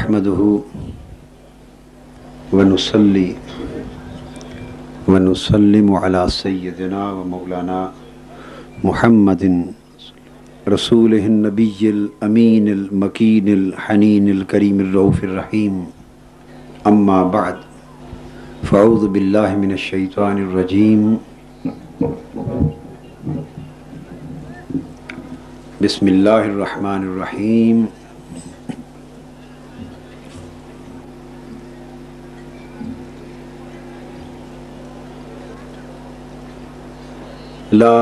نحمده ونصلي ونسلم على سيدنا ومولانا محمد رسوله النبي الأمين المكين الحنين الكريم الرؤوف الرحيم أما بعد فأعوذ بالله من الشيطان الرجيم بسم الله الرحمن الرحيم لا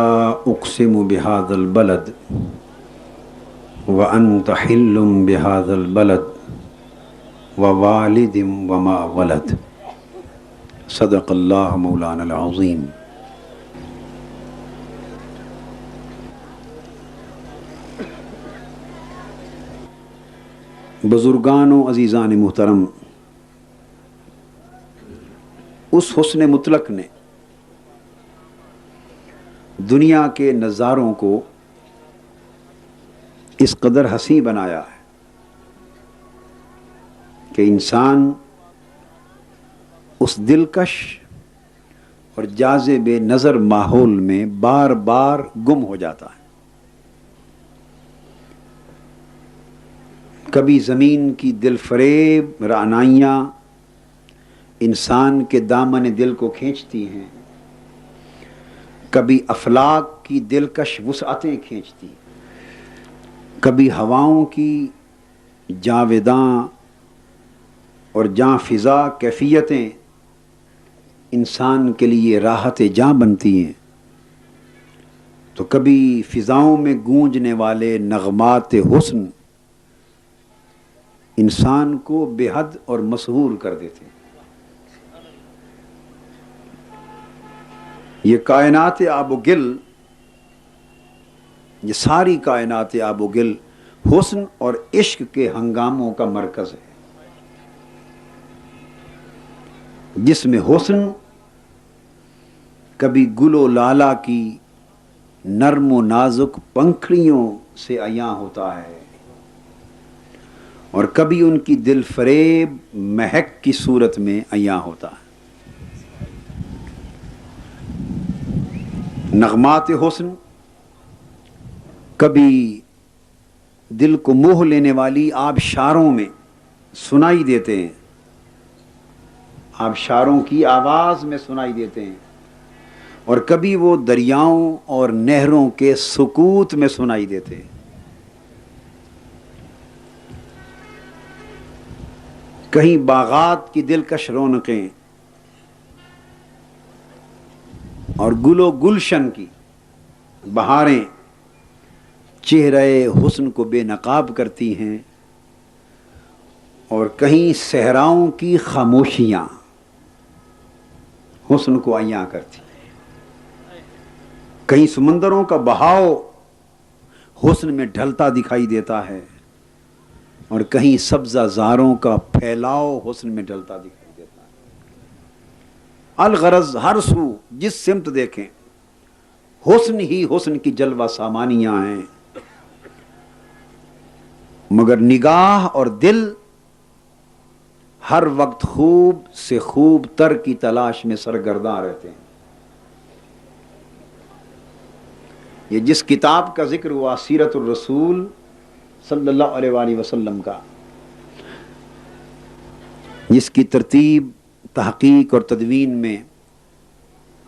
اقسم بهذا البلد وانت حل بهذا البلد ووالد وما ولد صدق اللہ مولانا العظیم۔ بزرگان و عزیزان محترم، اس حسن مطلق نے دنیا کے نظاروں کو اس قدر حسین بنایا ہے کہ انسان اس دلکش اور جاذب نظر ماحول میں بار بار گم ہو جاتا ہے۔ کبھی زمین کی دل فریب رعنائیاں انسان کے دامن دل کو کھینچتی ہیں، کبھی افلاک کی دلکش وسعتیں کھینچتی، کبھی ہواؤں کی جاویداں اور جاں فضا کیفیتیں انسان کے لیے راحت جاں بنتی ہیں، تو کبھی فضاؤں میں گونجنے والے نغمات حسن انسان کو بے حد اور مسحور کر دیتے ہیں۔ یہ کائنات آب و گل، یہ ساری کائنات آب و گل حسن اور عشق کے ہنگاموں کا مرکز ہے، جس میں حسن کبھی گل و لالا کی نرم و نازک پنکھڑیوں سے عیاں ہوتا ہے، اور کبھی ان کی دل فریب مہک کی صورت میں عیاں ہوتا ہے۔ نغمات حسن کبھی دل کو موہ لینے والی آبشاروں میں سنائی دیتے ہیں، آبشاروں کی آواز میں سنائی دیتے ہیں، اور کبھی وہ دریاؤں اور نہروں کے سکوت میں سنائی دیتے ہیں۔ کہیں باغات کی دلکش رونقیں اور گل و گلشن کی بہاریں چہرہ حسن کو بے نقاب کرتی ہیں، اور کہیں صحراؤں کی خاموشیاں حسن کو عیاں کرتی ہیں، کہیں سمندروں کا بہاؤ حسن میں ڈھلتا دکھائی دیتا ہے، اور کہیں سبزہ زاروں کا پھیلاؤ حسن میں ڈھلتا دکھائی دیتا ہے۔ الغرض ہر سو جس سمت دیکھیں حسن ہی حسن کی جلوہ سامانیاں ہیں، مگر نگاہ اور دل ہر وقت خوب سے خوب تر کی تلاش میں سرگرداں رہتے ہیں۔ یہ جس کتاب کا ذکر ہوا سیرت الرسول صلی اللہ علیہ وآلہ وسلم کا، جس کی ترتیب تحقیق اور تدوین میں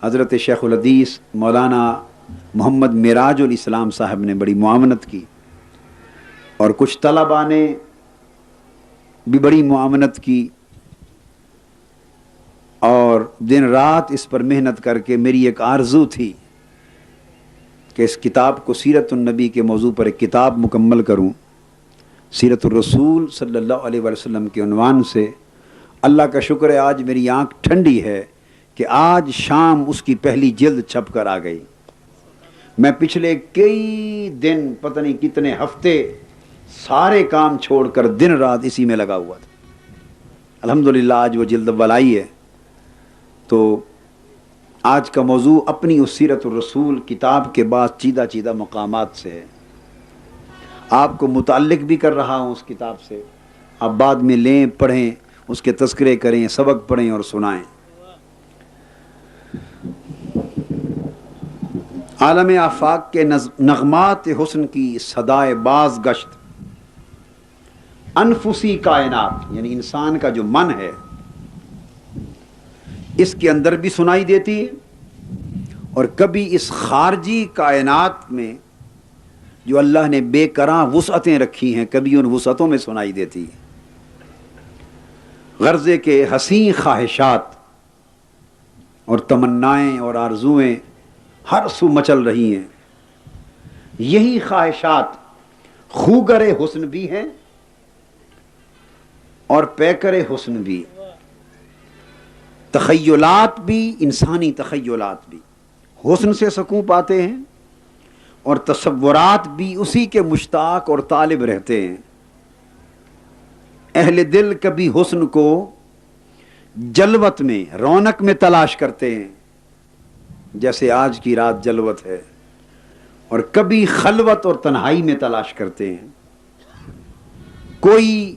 حضرت شیخ الحدیث مولانا محمد معراج الاسلام صاحب نے بڑی معاونت کی، اور کچھ طلباء نے بھی بڑی معاونت کی، اور دن رات اس پر محنت کر کے میری ایک آرزو تھی کہ اس کتاب کو سیرت النبی کے موضوع پر ایک کتاب مکمل کروں، سیرت الرسول صلی اللہ علیہ وسلم کے عنوان سے۔ اللہ کا شکر ہے آج میری آنکھ ٹھنڈی ہے کہ آج شام اس کی پہلی جلد چھپ کر آ گئی۔ میں پچھلے کئی دن پتہ نہیں کتنے ہفتے سارے کام چھوڑ کر دن رات اسی میں لگا ہوا تھا۔ الحمدللہ آج وہ جلد اول آئی ہے، تو آج کا موضوع اپنی اس سیرت الرسول کتاب کے بعد چیدہ مقامات سے ہے۔ آپ کو متعلق بھی کر رہا ہوں اس کتاب سے، آپ بعد میں لیں، پڑھیں، اس کے تذکرے کریں، سبق پڑھیں اور سنائیں۔ عالم آفاق کے نغمات حسن کی صدائے باز گشت انفسی کائنات، یعنی انسان کا جو من ہے اس کے اندر بھی سنائی دیتی ہے، اور کبھی اس خارجی کائنات میں جو اللہ نے بے کراں وسعتیں رکھی ہیں کبھی ان وسعتوں میں سنائی دیتی ہے۔ غرضے کے حسین خواہشات اور تمنائیں اور آرزویں ہر سو مچل رہی ہیں، یہی خواہشات خوگر حسن بھی ہیں اور پیکر حسن بھی، تخیلات بھی، انسانی تخیلات بھی حسن سے سکون پاتے ہیں، اور تصورات بھی اسی کے مشتاق اور طالب رہتے ہیں۔ اہل دل کبھی حسن کو جلوت میں، رونق میں تلاش کرتے ہیں، جیسے آج کی رات جلوت ہے، اور کبھی خلوت اور تنہائی میں تلاش کرتے ہیں۔ کوئی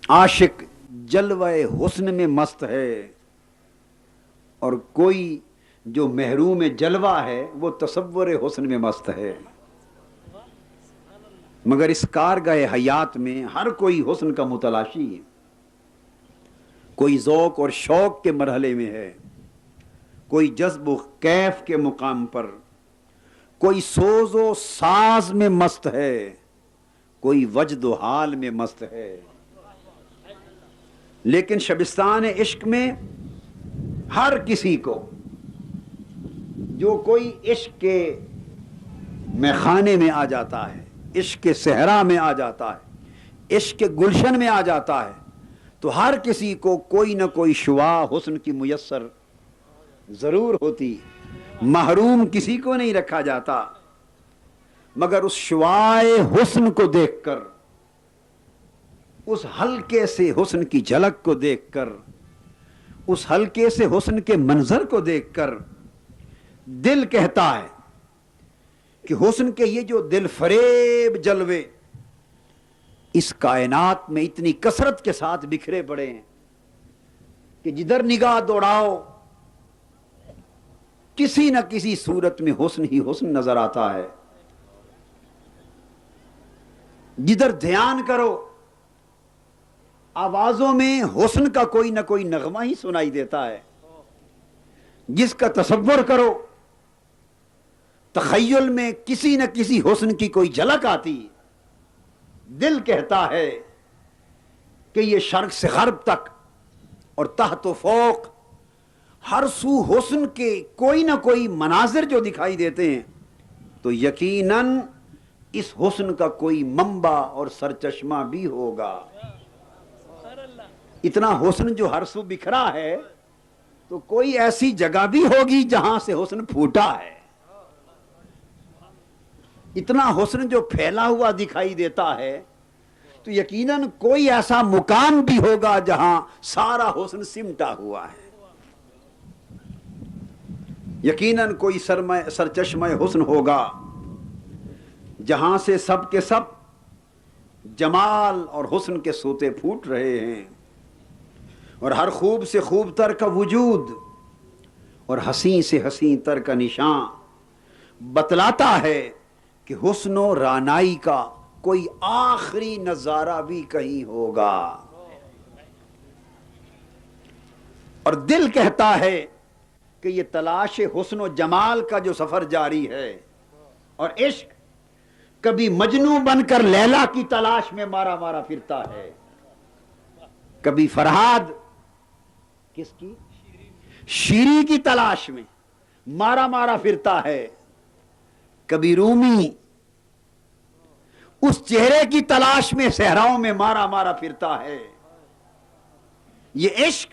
عاشق جلوہ حسن میں مست ہے، اور کوئی جو محروم جلوہ ہے وہ تصور حسن میں مست ہے۔ مگر اس کارگاہ حیات میں ہر کوئی حسن کا متلاشی ہے، کوئی ذوق اور شوق کے مرحلے میں ہے، کوئی جذب و کیف کے مقام پر، کوئی سوز و ساز میں مست ہے، کوئی وجد و حال میں مست ہے۔ لیکن شبستان عشق میں ہر کسی کو، جو کوئی عشق کے میخانے میں آ جاتا ہے، عشق کے صحرا میں آ جاتا ہے، عشق کے گلشن میں آ جاتا ہے، تو ہر کسی کو کوئی نہ کوئی شعاع حسن کی میسر ضرور ہوتی، محروم کسی کو نہیں رکھا جاتا۔ مگر اس شعاع حسن کو دیکھ کر، اس ہلکے سے حسن کی جھلک کو دیکھ کر، اس ہلکے سے حسن کے منظر کو دیکھ کر دل کہتا ہے کہ حسن کے یہ جو دل فریب جلوے اس کائنات میں اتنی کثرت کے ساتھ بکھرے پڑے ہیں کہ جدھر نگاہ دوڑاؤ کسی نہ کسی صورت میں حسن ہی حسن نظر آتا ہے، جدھر دھیان کرو آوازوں میں حسن کا کوئی نہ کوئی نغمہ ہی سنائی دیتا ہے، جس کا تصور کرو تخیل میں کسی نہ کسی حسن کی کوئی جھلک آتی، دل کہتا ہے کہ یہ شرق سے غرب تک اور تحت و فوق ہر سو حسن کے کوئی نہ کوئی مناظر جو دکھائی دیتے ہیں، تو یقیناً اس حسن کا کوئی منبع اور سرچشمہ بھی ہوگا۔ اتنا حسن جو ہر سو بکھرا ہے تو کوئی ایسی جگہ بھی ہوگی جہاں سے حسن پھوٹا ہے۔ اتنا حسن جو پھیلا ہوا دکھائی دیتا ہے تو یقیناً کوئی ایسا مقام بھی ہوگا جہاں سارا حسن سمٹا ہوا ہے۔ یقیناً کوئی سرچشمہ حسن ہوگا جہاں سے سب کے سب جمال اور حسن کے سوتے پھوٹ رہے ہیں، اور ہر خوب سے خوب تر کا وجود اور حسین سے حسین تر کا نشان بتلاتا ہے کہ حسن و رانائی کا کوئی آخری نظارہ بھی کہیں ہوگا، اور دل کہتا ہے کہ یہ تلاش حسن و جمال کا جو سفر جاری ہے، اور عشق کبھی مجنوں بن کر لیلا کی تلاش میں مارا مارا پھرتا ہے، کبھی فرہاد کس کی شیری کی تلاش میں مارا مارا پھرتا ہے، کبھی رومی اس چہرے کی تلاش میں صحراؤں میں مارا مارا پھرتا ہے۔ یہ عشق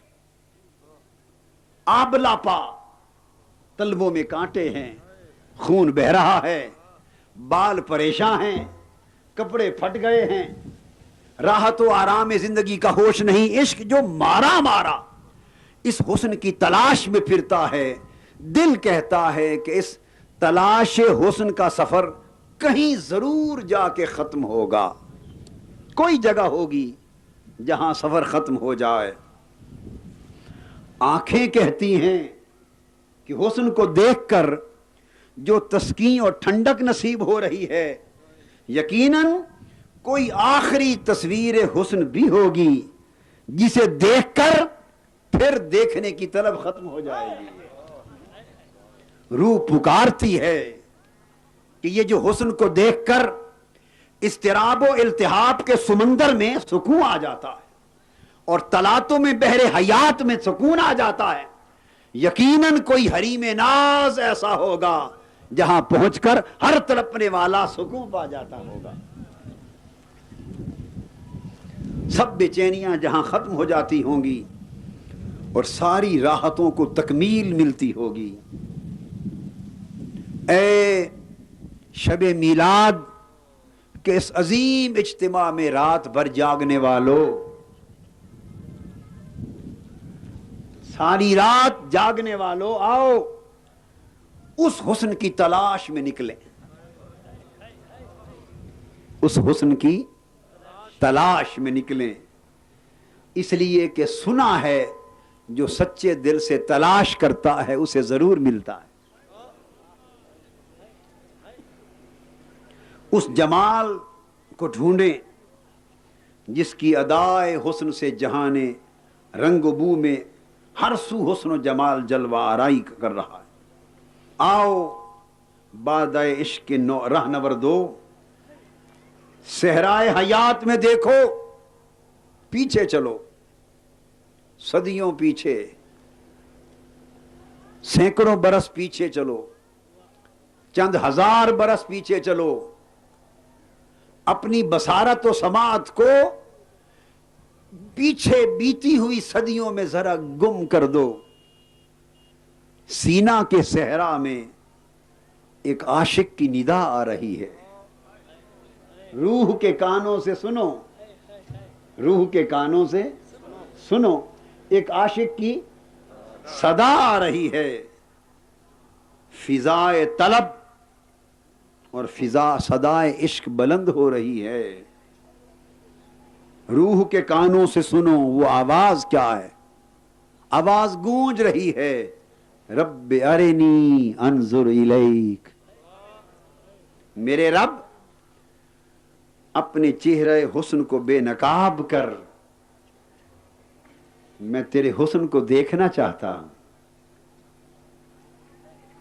آبلا پا، طلبوں میں کانٹے ہیں، خون بہ رہا ہے، بال پریشان ہیں، کپڑے پھٹ گئے ہیں، راحت و آرام زندگی کا ہوش نہیں۔ عشق جو مارا مارا اس حسن کی تلاش میں پھرتا ہے، دل کہتا ہے کہ اس تلاش حسن کا سفر کہیں ضرور جا کے ختم ہوگا، کوئی جگہ ہوگی جہاں سفر ختم ہو جائے. آنکھیں کہتی ہیں کہ حسن کو دیکھ کر جو تسکین اور ٹھنڈک نصیب ہو رہی ہے، یقیناً کوئی آخری تصویر حسن بھی ہوگی جسے دیکھ کر پھر دیکھنے کی طلب ختم ہو جائے گی. روح پکارتی ہے کہ یہ جو حسن کو دیکھ کر اضطراب و التہاب کے سمندر میں سکون آ جاتا ہے اور تلاطم میں بحر حیات میں سکون آ جاتا ہے، یقیناً کوئی حریم ناز ایسا ہوگا جہاں پہنچ کر ہر تڑپنے والا سکون پا جاتا ہوگا. سب بے چینیاں جہاں ختم ہو جاتی ہوں گی اور ساری راحتوں کو تکمیل ملتی ہوگی. اے شب میلاد کے اس عظیم اجتماع میں رات بھر جاگنے والو، ساری رات جاگنے والو، آؤ اس حسن کی تلاش میں نکلیں. اس حسن کی تلاش میں نکلیں، اس لیے کہ سنا ہے جو سچے دل سے تلاش کرتا ہے اسے ضرور ملتا ہے. اس جمال کو ڈھونڈیں جس کی ادائے حسن سے جہانے رنگ و بو میں ہر سو حسن و جمال جلوہ آرائی کر رہا ہے. آؤ بادۂ عشق کے رہنور دو، صحرائے حیات میں دیکھو، پیچھے چلو، صدیوں پیچھے، سینکڑوں برس پیچھے چلو، چند ہزار برس پیچھے چلو، اپنی بصارت و سماعت کو پیچھے بیتی ہوئی صدیوں میں ذرا گم کر دو. سینا کے صحرا میں ایک عاشق کی ندا آ رہی ہے، روح کے کانوں سے سنو، روح کے کانوں سے سنو، ایک عاشق کی صدا آ رہی ہے. فضائے طلب اور صدائے عشق بلند ہو رہی ہے. روح کے کانوں سے سنو، وہ آواز کیا ہے؟ آواز گونج رہی ہے، رب ارنی انظر الیک، میرے رب اپنے چہرے حسن کو بے نقاب کر، میں تیرے حسن کو دیکھنا چاہتا ہوں.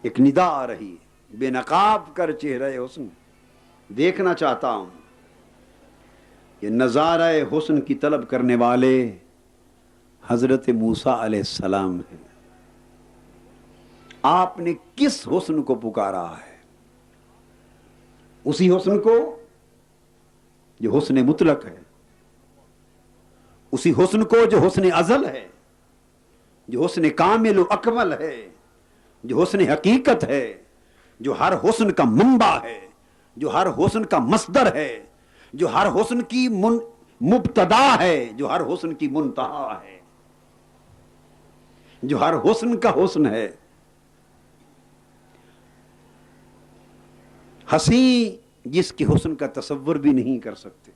ایک ندا آ رہی ہے، بے نقاب کر چہرے حسن، دیکھنا چاہتا ہوں. یہ نظارہ حسن کی طلب کرنے والے حضرت موسیٰ علیہ السلام ہیں. آپ نے کس حسن کو پکارا ہے؟ اسی حسن کو جو حسن مطلق ہے، اسی حسن کو جو حسن ازل ہے، جو حسن کامل و اکمل ہے، جو حسن حقیقت ہے، جو ہر حسن کا منبع ہے، جو ہر حسن کا مصدر ہے، جو ہر حسن کی مبتدا ہے، جو ہر حسن کی منتہا ہے، جو ہر حسن کا حسن ہے. حسین جس کے حسن کا تصور بھی نہیں کر سکتے،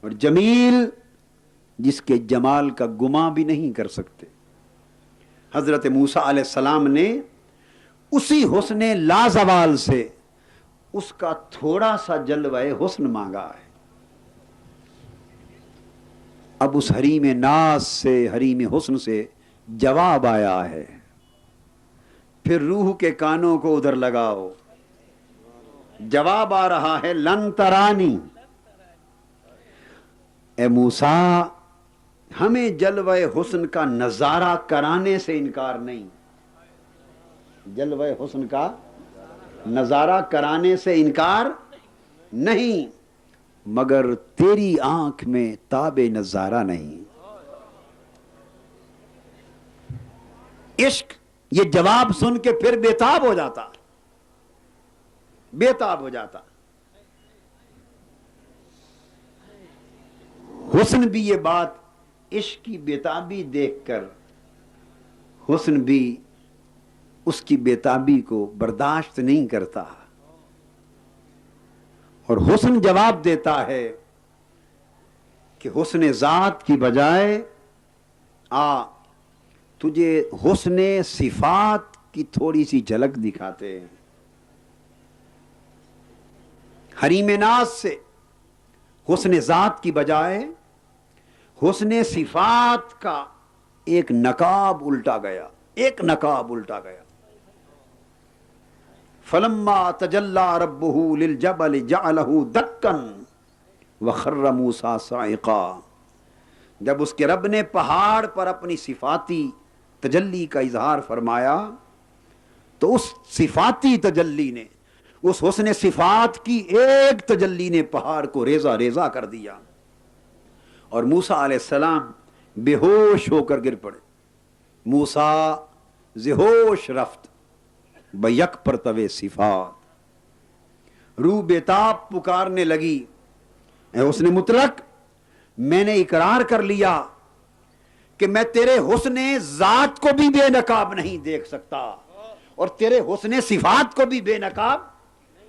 اور جمیل جس کے جمال کا گمان بھی نہیں کر سکتے. حضرت موسیٰ علیہ السلام نے اسی حسن لازوال سے اس کا تھوڑا سا جلوہ حسن مانگا ہے. اب اس حریم ناز سے، حریم حسن سے جواب آیا ہے. پھر روح کے کانوں کو ادھر لگاؤ، جواب آ رہا ہے، لن ترانی، اے موسیٰ ہمیں جلوہ حسن کا نظارہ کرانے سے انکار نہیں، جلوہ حسن کا نظارہ کرانے سے انکار نہیں، مگر تیری آنکھ میں تاب نظارہ نہیں. عشق یہ جواب سن کے پھر بےتاب ہو جاتا، بےتاب ہو جاتا. حسن بھی یہ بات، عشق کی بےتابی دیکھ کر حسن بھی اس کی بےتابی کو برداشت نہیں کرتا، اور حسن جواب دیتا ہے کہ حسن ذات کی بجائے تجھے حسن صفات کی تھوڑی سی جھلک دکھاتے ہیں. حریم ناز سے حسن ذات کی بجائے حسن صفات کا ایک نقاب الٹا گیا، ایک نقاب الٹا گیا. فلما تجلی ربہ للجبل جعلہ دکا وخر موسیٰ صاعقا. جب اس کے رب نے پہاڑ پر اپنی صفاتی تجلی کا اظہار فرمایا تو اس صفاتی تجلی نے، اس حسن صفات کی ایک تجلی نے پہاڑ کو ریزہ ریزہ کر دیا اور موسیٰ علیہ السلام بے ہوش ہو کر گر پڑے. موسیٰ ذہوش رفت بیک پرتوے صفات، روح بیتاب پکارنے لگی، اے حسن مطلق میں نے اقرار کر لیا کہ میں تیرے حسن ذات کو بھی بے نقاب نہیں دیکھ سکتا اور تیرے حسن صفات کو بھی بے نقاب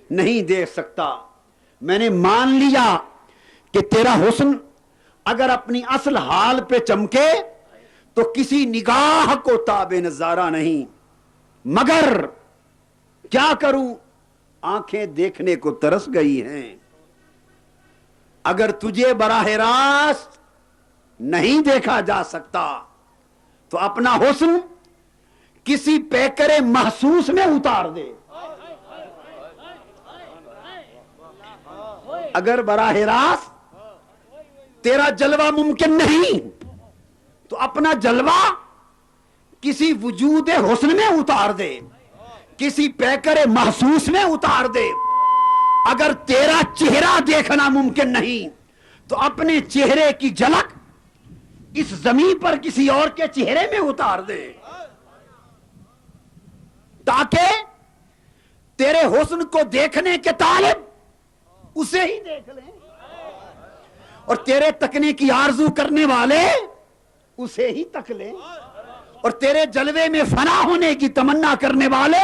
نہیں دیکھ سکتا. میں نے مان لیا کہ تیرا حسن اگر اپنی اصل حال پہ چمکے تو کسی نگاہ کو تابع نظارہ نہیں، مگر کیا کروں، آنکھیں دیکھنے کو ترس گئی ہیں. اگر تجھے براہ راست نہیں دیکھا جا سکتا تو اپنا حسن کسی پیکر محسوس میں اتار دے. اگر براہ راست تیرا جلوہ ممکن نہیں تو اپنا جلوہ کسی وجود حسن میں اتار دے، کسی پیکر محسوس میں اتار دے. اگر تیرا چہرہ دیکھنا ممکن نہیں تو اپنے چہرے کی جھلک اس زمین پر کسی اور کے چہرے میں اتار دے تاکہ تیرے حسن کو دیکھنے کے طالب اسے ہی دیکھ لیں اور تیرے تکنے کی آرزو کرنے والے اسے ہی تک لیں اور تیرے جلوے میں فنا ہونے کی تمنا کرنے والے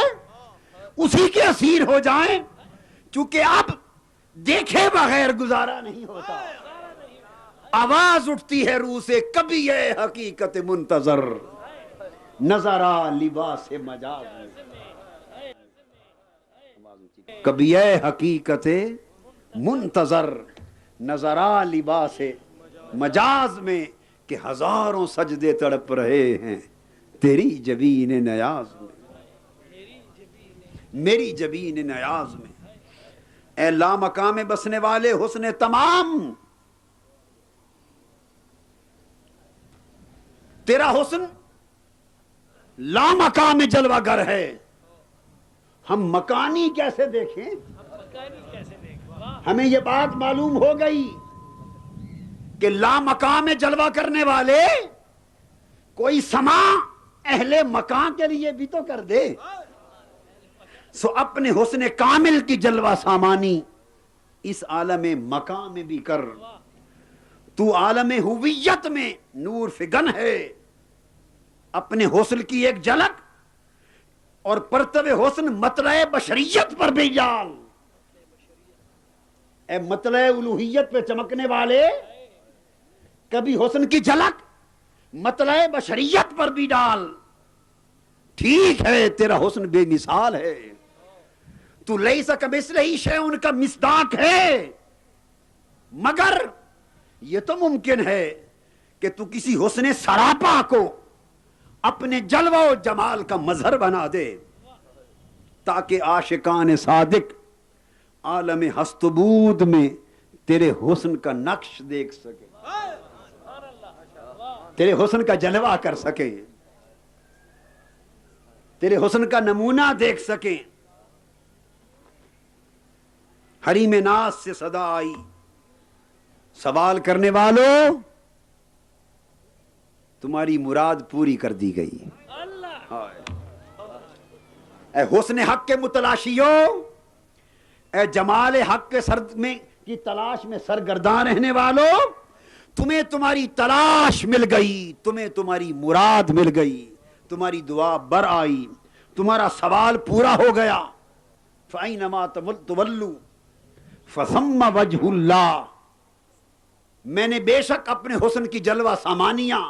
اسی کے اسیر ہو جائیں، چونکہ اب دیکھے بغیر گزارا نہیں ہوتا. آواز اٹھتی ہے روح سے، کبھی یہ حقیقت منتظر نظرا لباس مجاز میں. کبھی یہ حقیقت منتظر نظرا لباس مجاز میں کہ ہزاروں سجدے تڑپ رہے ہیں تیری جبین نیاز میں، میری جبین نیاز میں. اے لامقام میں بسنے والے حسن تمام، تیرا حسن لامقام میں جلوہ گر ہے. ہم مکانی کیسے دیکھیں؟ ہمیں یہ بات معلوم ہو گئی کہ لامقام میں جلوہ کرنے والے کوئی سما اہل مکان کے لیے بھی تو کر دے. سو اپنے حسن کامل کی جلوہ سامانی اس عالم مقام میں بھی کر. تو عالم ہویت میں نور فگن ہے، اپنے حسن کی ایک جھلک اور پرتو حسن مطلع بشریت پر بھی ڈال. اے مطلع الوہیت پہ چمکنے والے، کبھی حسن کی جھلک مطلع بشریت پر بھی ڈال. ٹھیک ہے تیرا حسن بے مثال ہے، تو لیسا کمثلہ شیء کا مصداق ہے، مگر یہ تو ممکن ہے کہ تو کسی حسن سراپا کو اپنے جلوہ و جمال کا مظہر بنا دے تاکہ عاشقان صادق عالم ہست و بود میں تیرے حسن کا نقش دیکھ سکے، تیرے حسن کا جلوہ کر سکے، تیرے حسن کا نمونہ دیکھ سکیں. حریم ناز سے صدا آئی، سوال کرنے والوں تمہاری مراد پوری کر دی گئی. اے حسن حق کے متلاشیوں، اے جمال حق کے سرد میں کی تلاش میں سرگرداں رہنے والوں، تمہیں تمہاری تلاش مل گئی، تمہیں تمہاری مراد مل گئی، تمہاری دعا بر آئی، تمہارا سوال پورا ہو گیا. فَأَيْنَمَا تُوَلُّوا فَثَمَّ وَجْهُ اللَّهِ. میں نے بے شک اپنے حسن کی جلوہ سامانیاں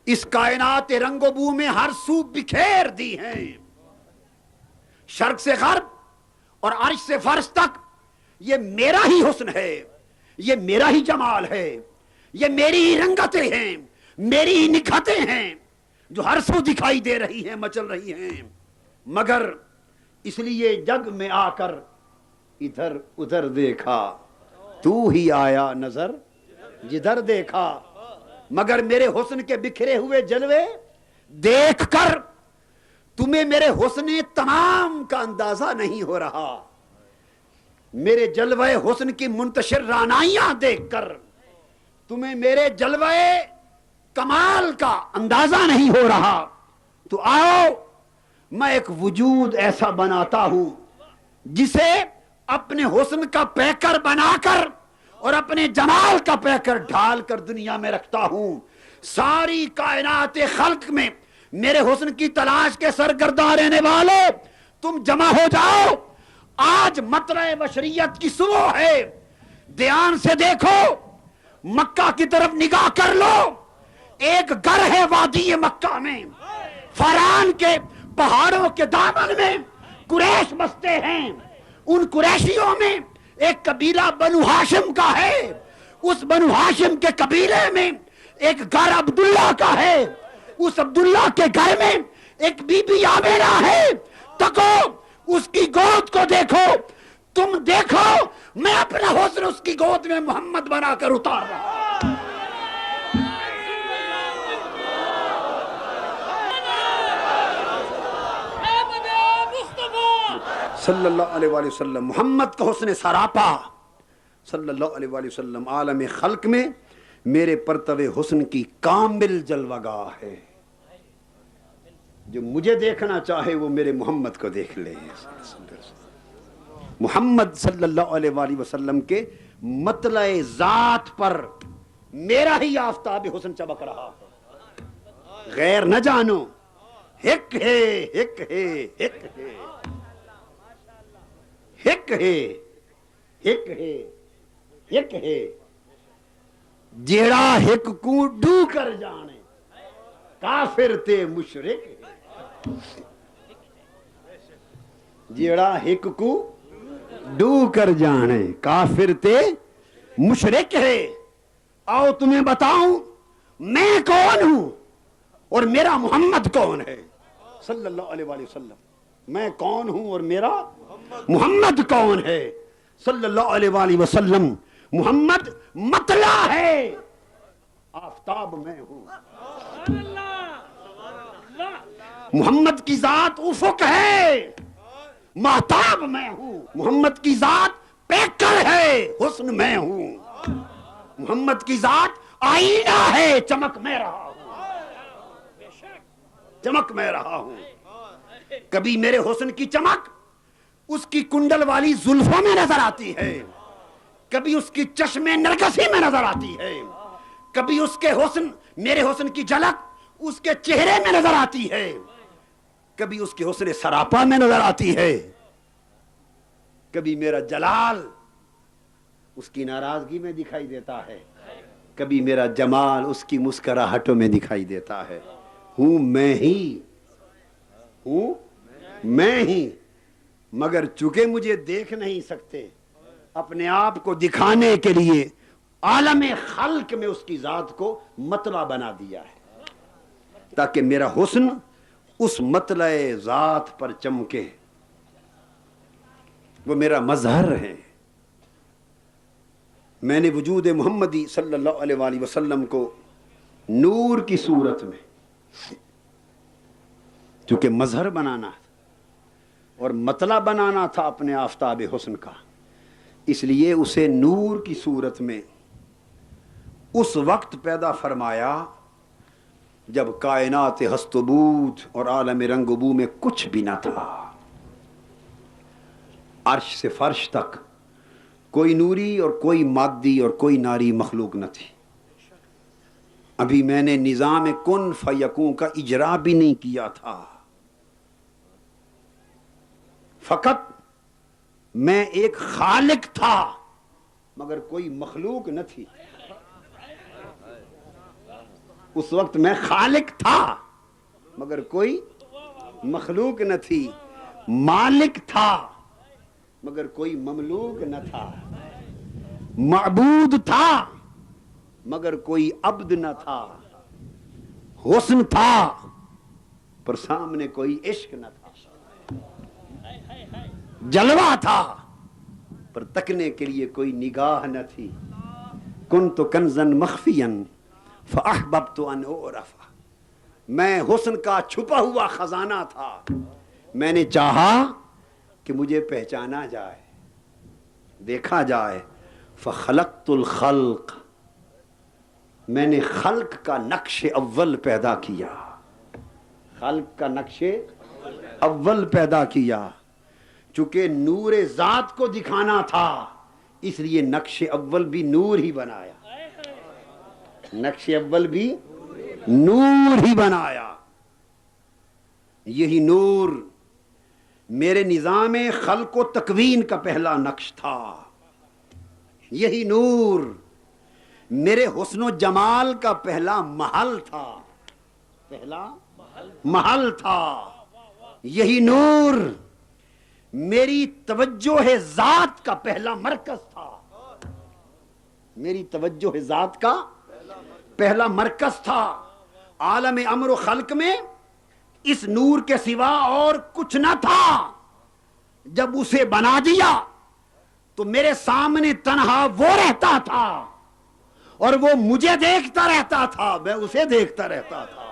اس کائنات رنگ و بو میں ہر سو بکھیر دی ہیں. شرق سے غرب اور عرش سے فرش تک یہ میرا ہی حسن ہے، یہ میرا ہی جمال ہے، یہ میری ہی رنگتیں ہیں، میری ہی نکھتیں ہیں جو ہر سو دکھائی دے رہی ہیں، مچل رہی ہیں. مگر اس لیے جگ میں آ کر ادھر ادھر دیکھا، تو ہی آیا نظر جدھر دیکھا. مگر میرے حسن کے بکھرے ہوئے جلوے دیکھ کر تمہیں میرے حسن تمام کا اندازہ نہیں ہو رہا. میرے جلوہ حسن کی منتشر رانائیاں دیکھ کر تمہیں میرے جلوہ کمال کا اندازہ نہیں ہو رہا. تو آؤ میں ایک وجود ایسا بناتا ہوں جسے اپنے حسن کا پیکر بنا کر اور اپنے جمال کا پیکر ڈھال کر دنیا میں رکھتا ہوں. ساری کائنات خلق میں میرے حسن کی تلاش کے سرگرداں رہنے والوں تم جمع ہو جاؤ. آج مطلع بشریت کی صبح ہے، دھیان سے دیکھو، مکہ کی طرف نگاہ کر لو. ایک گھر ہے وادی مکہ میں، فران کے پہاڑوں کے دامن میں قریش بستے ہیں. ان قریشیوں میں ایک قبیلہ بنو ہاشم کا ہے. اس بنو ہاشم کے قبیلے میں ایک گھر عبداللہ کا ہے. اس عبداللہ کے گھر میں ایک بی بی آمینہ ہے. تکو اس کی گود کو دیکھو، تم دیکھو میں اپنا حسن اس کی گود میں محمد بنا کر اتار رہا ہوں. صلی اللہ علیہ وآلہ وسلم محمد کا حسن سراپا صلی اللہ علیہ وآلہ وسلم عالم خلق میں میرے پرتو حسن کی کامل جلوہ گاہ ہے. جو مجھے دیکھنا چاہے وہ میرے محمد کو دیکھ لے. محمد صلی اللہ علیہ وآلہ وسلم کے مطلع ذات پر میرا ہی آفتاب حسن چمک رہا ہے. غیر نہ جانو، ہک ہے ہک ہے ہک ہے ہک ہے ہک ہے ہک ہے جیڑا ہک کو ڈو کر جانے کافر تے مشرک ہے. جیڑا ہک کو ڈو کر جانے کافر تے مشرک ہے. آؤ تمہیں بتاؤں میں کون ہوں اور میرا محمد کون ہے صلی اللہ علیہ وآلہ وسلم. میں کون ہوں اور میرا محمد کون ہے صلی اللہ علیہ وآلہ وسلم. محمد مطلع ہے، آفتاب میں ہوں. محمد کی ذات افق ہے، مہتاب میں ہوں. محمد کی ذات پیکر ہے، حسن میں ہوں. محمد کی ذات آئینہ ہے، چمک میں رہا ہوں، چمک میں رہا ہوں. کبھی میرے حسن کی چمک اس کی کنڈل والی زلفوں میں نظر آتی ہے، کبھی اس کی چشم نرگسی میں نظر آتی ہے، کبھی اس کے حسن میرے حسن کی جھلک اس کے چہرے میں نظر آتی ہے، کبھی اس کے حسن سراپا میں نظر آتی ہے، کبھی میرا جلال اس کی ناراضگی میں دکھائی دیتا ہے، کبھی میرا جمال اس کی مسکراہٹوں میں دکھائی دیتا ہے. ہوں میں ہی، ہوں میں ہی. مگر چونکہ مجھے دیکھ نہیں سکتے، اپنے آپ کو دکھانے کے لیے عالم خلق میں اس کی ذات کو مطلع بنا دیا ہے تاکہ میرا حسن اس مطلع ذات پر چمکے. وہ میرا مظہر ہے. میں نے وجود محمدی صلی اللہ علیہ وآلہ وسلم کو نور کی صورت میں، چونکہ مظہر بنانا تھا اور مطلع بنانا تھا اپنے آفتاب حسن کا، اس لیے اسے نور کی صورت میں اس وقت پیدا فرمایا جب کائنات ہست و بود اور عالم رنگ و بو میں کچھ بھی نہ تھا. عرش سے فرش تک کوئی نوری اور کوئی مادی اور کوئی ناری مخلوق نہ تھی. ابھی میں نے نظام کن فیکون کا اجرا بھی نہیں کیا تھا. فقط میں ایک خالق تھا مگر کوئی مخلوق نہ تھی. اس وقت میں خالق تھا مگر کوئی مخلوق نہ تھی، مالک تھا مگر کوئی مملوک نہ تھا، معبود تھا مگر کوئی عبد نہ تھا، حسن تھا پر سامنے کوئی عشق نہ تھا، جلوہ تھا پر تکنے کے لیے کوئی نگاہ نہ تھی، کنت کنزا مخفیا فاحببت ان اعرف، میں حسن کا چھپا ہوا خزانہ تھا، میں نے چاہا کہ مجھے پہچانا جائے، دیکھا جائے، فخلقت الخلق، میں نے خلق کا نقش اول پیدا کیا، خلق کا نقش اول پیدا کیا، چونکہ نور ذات کو دکھانا تھا اس لیے نقش اول بھی نور ہی بنایا، نقش اول بھی نور ہی بنایا، یہی نور میرے نظام خلق و تکوین کا پہلا نقش تھا، یہی نور میرے حسن و جمال کا پہلا محل تھا، پہلا محل تھا، یہی نور میری توجہ ذات کا پہلا مرکز تھا، میری توجہ ذات کا پہلا مرکز تھا، عالم امر و خلق میں اس نور کے سوا اور کچھ نہ تھا، جب اسے بنا دیا تو میرے سامنے تنہا وہ رہتا تھا اور وہ مجھے دیکھتا رہتا تھا، میں اسے دیکھتا رہتا تھا،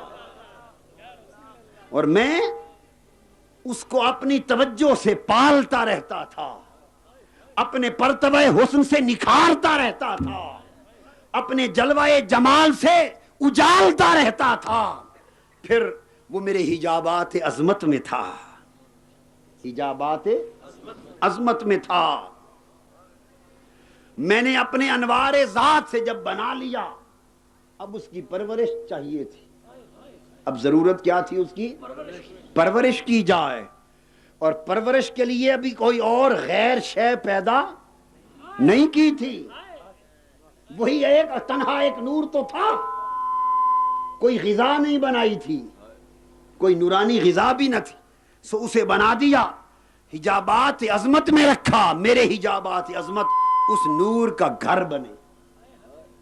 اور میں اس کو اپنی توجہ سے پالتا رہتا تھا، اپنے پرتبہ حسن سے نکھارتا رہتا تھا، اپنے جلوہ جمال سے اجالتا رہتا تھا، پھر وہ میرے حجابات عظمت میں تھا، حجابات عظمت میں تھا، میں نے اپنے انوار ذات سے جب بنا لیا اب اس کی پرورش چاہیے تھی، اب ضرورت کیا تھی اس کی پرورش کی جائے، اور پرورش کے لیے ابھی کوئی اور غیر شے پیدا نہیں کی تھی، وہی ایک تنہا ایک نور تو تھا، کوئی غذا نہیں بنائی تھی، کوئی نورانی غذا بھی نہ تھی، سو اسے بنا دیا، حجابات عظمت میں رکھا، میرے حجابات عظمت اس نور کا گھر بنے،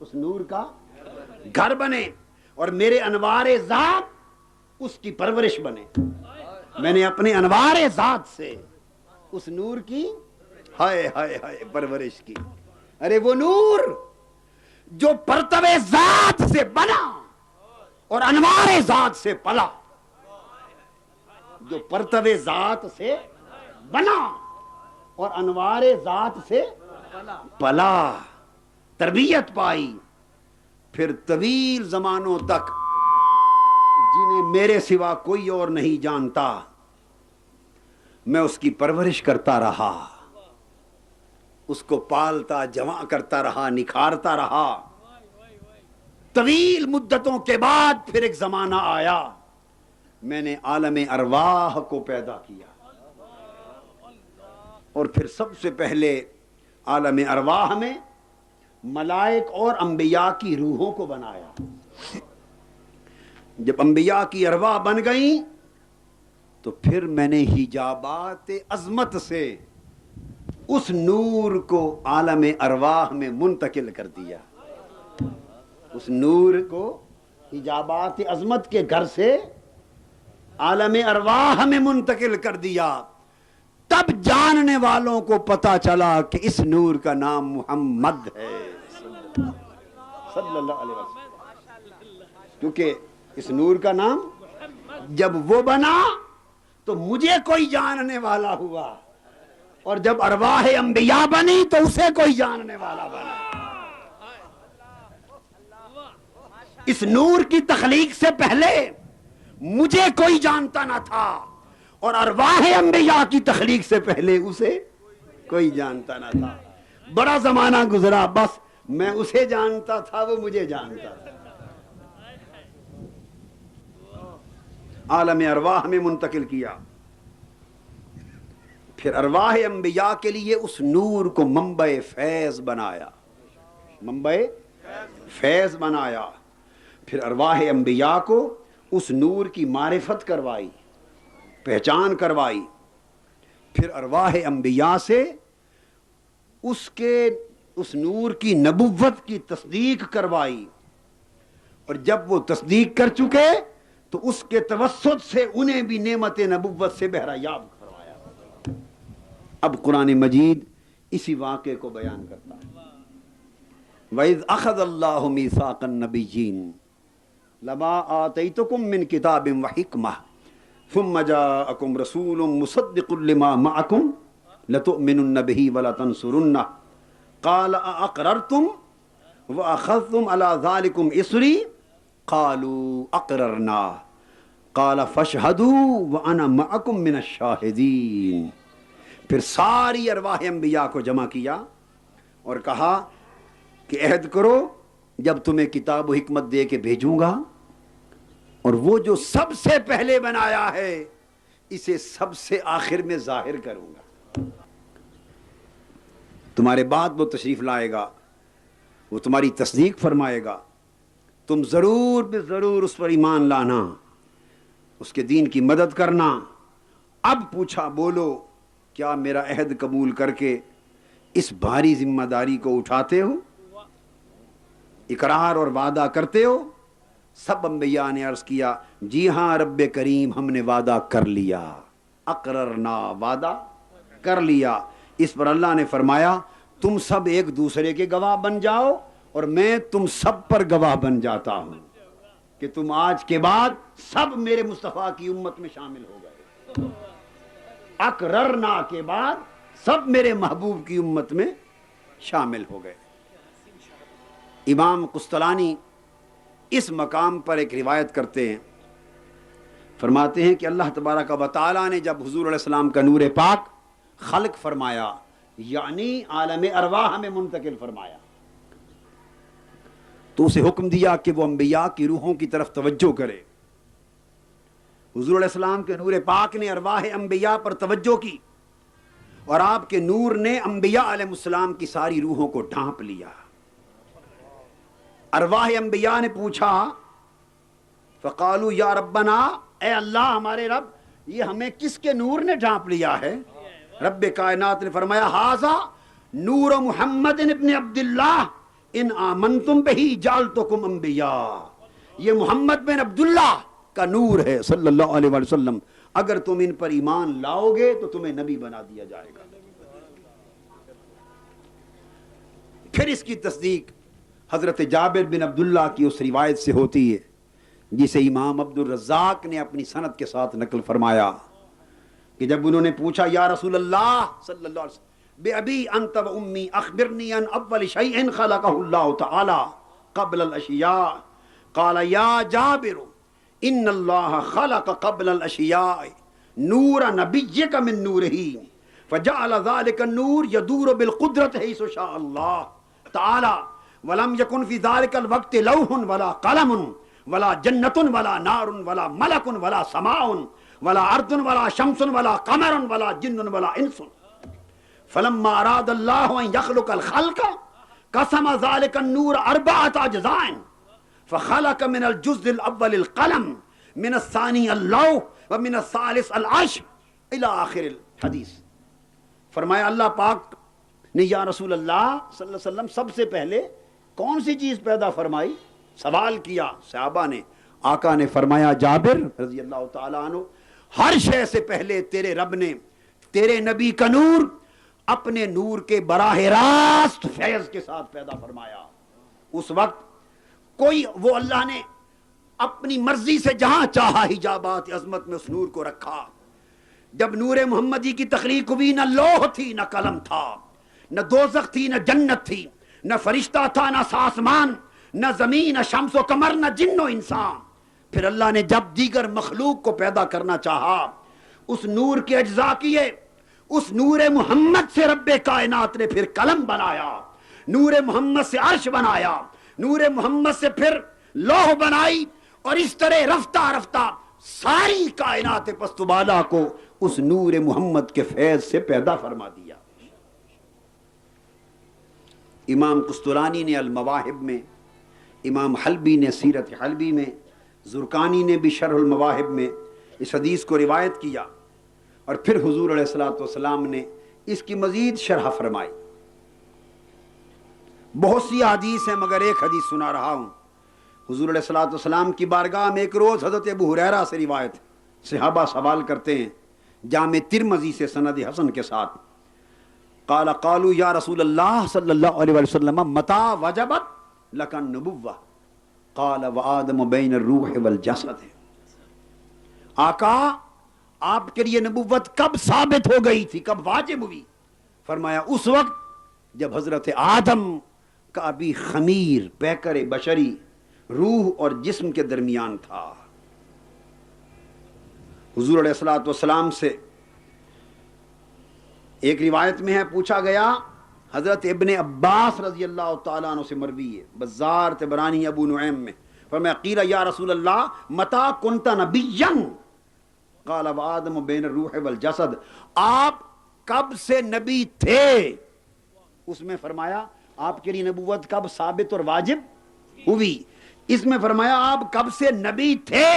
اس نور کا گھر بنے، اور میرے انوار ذات اس کی پرورش بنے، میں نے اپنے انوار ذات سے اس نور کی ہائے ہائے ہائے پرورش کی، ارے وہ نور جو پرتو ذات سے بنا اور انوار ذات سے پلا، جو پرتو ذات سے بنا اور انوار ذات سے پلا، تربیت پائی، پھر طویل زمانوں تک جنہیں میرے سوا کوئی اور نہیں جانتا میں اس کی پرورش کرتا رہا، اس کو پالتا جمع کرتا رہا، نکھارتا رہا، طویل مدتوں کے بعد پھر ایک زمانہ آیا میں نے عالم ارواح کو پیدا کیا، اور پھر سب سے پہلے عالم ارواح میں ملائک اور انبیاء کی روحوں کو بنایا، جب انبیاء کی ارواح بن گئیں تو پھر میں نے حجابات عظمت سے اس نور کو عالم ارواح میں منتقل کر دیا، اس نور کو حجابات عظمت کے گھر سے عالم ارواح میں منتقل کر دیا، تب جاننے والوں کو پتا چلا کہ اس نور کا نام محمد ہے صلی اللہ علیہ وسلم، کیونکہ اس نور کا نام جب وہ بنا تو مجھے کوئی جاننے والا ہوا، اور جب ارواح انبیاء بنی تو اسے کوئی جاننے والا بنا، اس نور کی تخلیق سے پہلے مجھے کوئی جانتا نہ تھا، اور ارواح انبیاء کی تخلیق سے پہلے اسے کوئی جانتا نہ تھا، بڑا زمانہ گزرا، بس میں اسے جانتا تھا وہ مجھے جانتا تھا، عالم ارواح میں منتقل کیا، پھر ارواح انبیاء کے لیے اس نور کو منبع فیض بنایا، منبع فیض بنایا، پھر ارواح انبیاء کو اس نور کی معرفت کروائی، پہچان کروائی، پھر ارواح انبیاء سے اس نور کی نبوت کی تصدیق کروائی، اور جب وہ تصدیق کر چکے تو اس کے توسط سے انہیں بھی نعمت نبوت سے بہرہ یاب کروایا۔ اب قرآن مجید اسی واقعے کو بیان کرتا ہے۔ وَإِذْ أَخَذَ اللَّهُ مِيثَاقَ النَّبِيِّينَ لَمَا آتَيْتُكُم مِّن كِتَابٍ وَحِكْمَةٍ ثُمَّ جَاءَكُمْ رَسُولٌ مُصَدِّقٌ لِّمَا مَعَكُمْ لَتُؤْمِنُنَّ بِهِ وَلَتَنصُرُنَّهُ قَالَ أَأَقْرَرْتُمْ وَأَخَذْتُمْ عَلَىٰ ذَلِكُمْ إِصْرِي قَالُوا أَقْرَرْنَا قَالَ فَاشْهَدُوا وَأَنَا مَعَكُمْ مِنَ الشَّاهِدِينَ۔ پھر ساری ارواح انبیاء کو جمع کیا اور کہا کہ عہد کرو جب تمہیں کتاب و حکمت دے کے بھیجوں گا، اور وہ جو سب سے پہلے بنایا ہے اسے سب سے آخر میں ظاہر کروں گا۔ تمہارے بعد وہ تشریف لائے گا، وہ تمہاری تصدیق فرمائے گا، تم ضرور بے ضرور اس پر ایمان لانا، اس کے دین کی مدد کرنا۔ اب پوچھا بولو، کیا میرا عہد قبول کر کے اس بھاری ذمہ داری کو اٹھاتے ہو، اقرار اور وعدہ کرتے ہو؟ سب انبیاء نے عرض کیا جی ہاں رب کریم، ہم نے وعدہ کر لیا، اقررنا، وعدہ کر لیا۔ اس پر اللہ نے فرمایا تم سب ایک دوسرے کے گواہ بن جاؤ اور میں تم سب پر گواہ بن جاتا ہوں کہ تم آج کے بعد سب میرے مصطفیٰ کی امت میں شامل ہو گئے۔ اقررنا کے بعد سب میرے محبوب کی امت میں شامل ہو گئے۔ امام قسطلانی اس مقام پر ایک روایت کرتے ہیں، فرماتے ہیں کہ اللہ تبارک و تعالیٰ نے جب حضور علیہ السلام کا نور پاک خلق فرمایا، یعنی عالم ارواح میں منتقل فرمایا، تو اسے حکم دیا کہ وہ انبیاء کی روحوں کی طرف توجہ کرے۔ حضور علیہ السلام کے نور پاک نے ارواح انبیاء پر توجہ کی، اور آپ کے نور نے انبیاء علیہ السلام کی ساری روحوں کو ڈھانپ لیا۔ ارواح انبیاء نے پوچھا فقالوا یا ربنا، اے اللہ ہمارے رب، یہ ہمیں کس کے نور نے ڈھانپ لیا ہے؟ رب کائنات نے فرمایا ھذا نور محمد ابن عبداللہ ان آمنتم بہی جعلتکم انبیاء، یہ محمد بن عبداللہ کا نور ہے صلی اللہ علیہ وآلہ وسلم، اگر تم ان پر ایمان لاؤ گے تو تمہیں نبی بنا دیا جائے گا۔ پھر اس کی تصدیق حضرت جابر بن عبداللہ کی اس روایت سے ہوتی ہے جسے امام عبد الرزاق نے اپنی سند کے ساتھ نقل فرمایا کہ جب انہوں نے پوچھا یا رسول اللہ صلی اللہ علیہ وسلم بے ابی انت و امی اخبرنی ان اول شیء خلقہ اللہ تعالی قبل الاشیاء قال یا جابر ان اللہ خلق قبل الاشیاء نور نبیک من نورہ فجعل ذلك النور يدور بالقدرت حيث شاء الله تعالى ولم يكن في ذلك الوقت لوح ولا قلم ولا جنة ولا نار ولا ملك ولا سماء ولا أرض ولا شمس ولا قمر ولا جن ولا إنس فلما أراد الله أن يخلق الخلق قسم ذلك النور 4 أجزاء فخلق من الجزء الأول القلم من الثاني اللوح ومن الثالث العرش إلى آخر الحدیث۔ فرمایا اللہ پاک نے یا رسول اللہ صلی اللہ علیہ وسلم سب سے پہلے کون سی چیز پیدا فرمائی؟ سوال کیا صحابہ نے۔ آقا نے فرمایا جابر رضی اللہ تعالیٰ عنہ، ہر شے سے پہلے تیرے رب نے تیرے نبی کا نور اپنے نور کے براہ راست فیض کے ساتھ پیدا فرمایا۔ اس وقت کوئی وہ اللہ نے اپنی مرضی سے جہاں چاہا حجابات عظمت میں اس نور کو رکھا۔ جب نور محمدی کی تخلیق ہوئی نہ لوح تھی نہ قلم تھا، نہ دوزخ تھی نہ جنت تھی، نہ فرشتہ تھا نہ آسمان، نہ زمین نہ شمس و قمر نہ جن و انسان۔ پھر اللہ نے جب دیگر مخلوق کو پیدا کرنا چاہا، اس نور کے اجزاء کیے، اس نور محمد سے رب کائنات نے پھر قلم بنایا، نور محمد سے عرش بنایا، نور محمد سے پھر لوح بنائی، اور اس طرح رفتہ رفتہ ساری کائنات پست و بالا کو اس نور محمد کے فیض سے پیدا فرما دیا۔ امام قسطلانی نے المواہب میں امام حلبی نے سیرت حلبی میں، زرقانی نے بھی شرح المواہب میں اس حدیث کو روایت کیا، اور پھر حضور علیہ الصلوۃ والسلام نے اس کی مزید شرح فرمائی۔ بہت سی حدیث ہیں مگر ایک حدیث سنا رہا ہوں۔ حضور علیہ الصلوۃ والسلام کی بارگاہ میں ایک روز حضرت ابو ہریرہ سے روایت ہے، صحابہ سوال کرتے ہیں جامع ترمذی سے سند حسن کے ساتھ، قالوا یا رسول اللہ صلی اللہ علیہ وسلم متى وجبت لک النبوہ قال وآدم بین الروح والجسد، آقا آپ کے لیے نبوت کب ثابت ہو گئی تھی، کب واجب ہوئی؟ فرمایا اس وقت جب حضرت آدم کا ابھی خمیر پیکر بشری روح اور جسم کے درمیان تھا۔ حضور علیہ الصلوۃ والسلام سے ایک روایت میں ہے، پوچھا گیا، حضرت ابن عباس رضی اللہ تعالیٰ عنہ سے مروی ہے، بزار طبرانی ابو نعیم میں، فرمایا قیل یا رسول اللہ متی کنت نبیا قال وآدم بین الروح والجسد، آپ کب سے نبی تھے؟ اس میں فرمایا آپ کے لیے نبوت کب ثابت اور واجب ہوئی؟ اس میں فرمایا آپ کب سے نبی تھے؟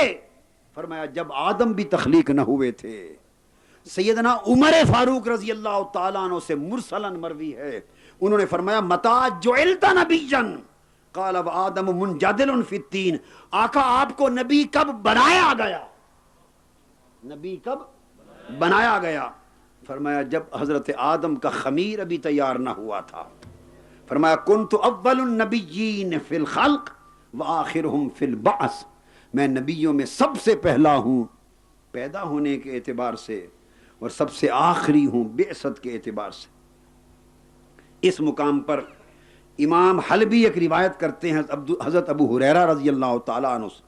فرمایا جب آدم بھی تخلیق نہ ہوئے تھے۔ سیدنا عمر فاروق رضی اللہ تعالیٰ عنہ سے مرسلاً مروی ہے، انہوں نے فرمایا متی جعلت نبیا قال وآدم منجدل فی الطین، آقا آپ کو نبی کب بنایا گیا؟ نبی کب بنایا گیا؟ فرمایا جب حضرت آدم کا خمیر ابھی تیار نہ ہوا تھا۔ فرمایا کنت اول النبیین فی الخلق وآخرہم فی البعث، میں نبیوں میں سب سے پہلا ہوں پیدا ہونے کے اعتبار سے اور سب سے آخری ہوں بعثت کے اعتبار سے۔ اس مقام پر امام حلبی ایک روایت کرتے ہیں حضرت ابو ہریرہ رضی اللہ تعالیٰ عنہ سے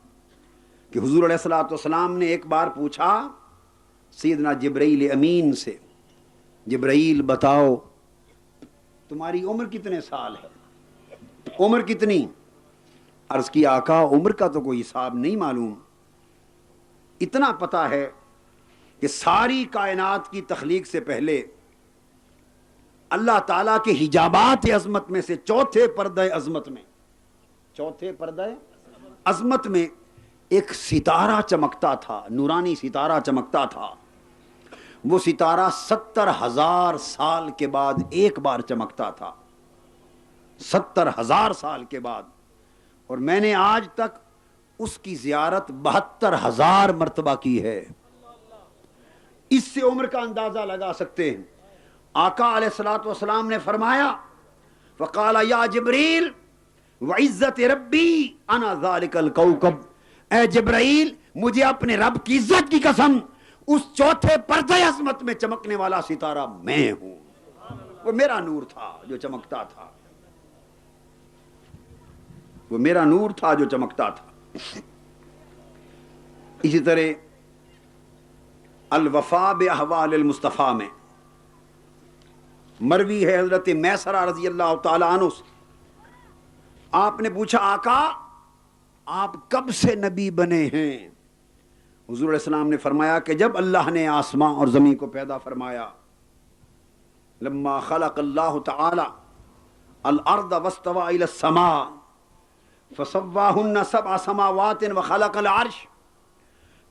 کہ حضور علیہ الصلوۃ والسلام نے ایک بار پوچھا سیدنا جبرائیل امین سے، جبرائیل بتاؤ تمہاری عمر کتنے سال ہے؟ عمر کتنی؟ عرض کی آقا عمر کا تو کوئی حساب نہیں معلوم، اتنا پتا ہے کہ ساری کائنات کی تخلیق سے پہلے اللہ تعالیٰ کے حجابات عظمت میں سے چوتھے پردہ عظمت میں ایک ستارہ چمکتا تھا، نورانی ستارہ چمکتا تھا۔ وہ ستارہ 70,000 سال کے بعد ایک بار چمکتا تھا، 70,000 سال کے بعد، اور میں نے آج تک اس کی زیارت 72,000 مرتبہ کی ہے۔ اس سے عمر کا اندازہ لگا سکتے ہیں۔ آقا علیہ الصلوۃ والسلام نے فرمایا فقال یا جبریل وعزت ربی انا ذالک الکوکب، اے جبرائیل مجھے اپنے رب کی عزت کی قسم اس چوتھے پردہ عظمت میں چمکنے والا ستارہ میں ہوں۔ وہ میرا نور تھا جو چمکتا تھا، وہ میرا نور تھا جو چمکتا تھا۔ اسی طرح الوفا باحوال المصطفیٰ میں مروی ہے حضرت میسرہ رضی اللہ تعالی عنہ سے، آپ نے پوچھا آقا آپ کب سے نبی بنے ہیں؟ حضور علیہ السلام نے فرمایا کہ جب اللہ نے آسمان اور زمین کو پیدا فرمایا، لما خلق اللہ تعالی الارض واستوى الى السماء فسواهن 7 سماوات وخلق العرش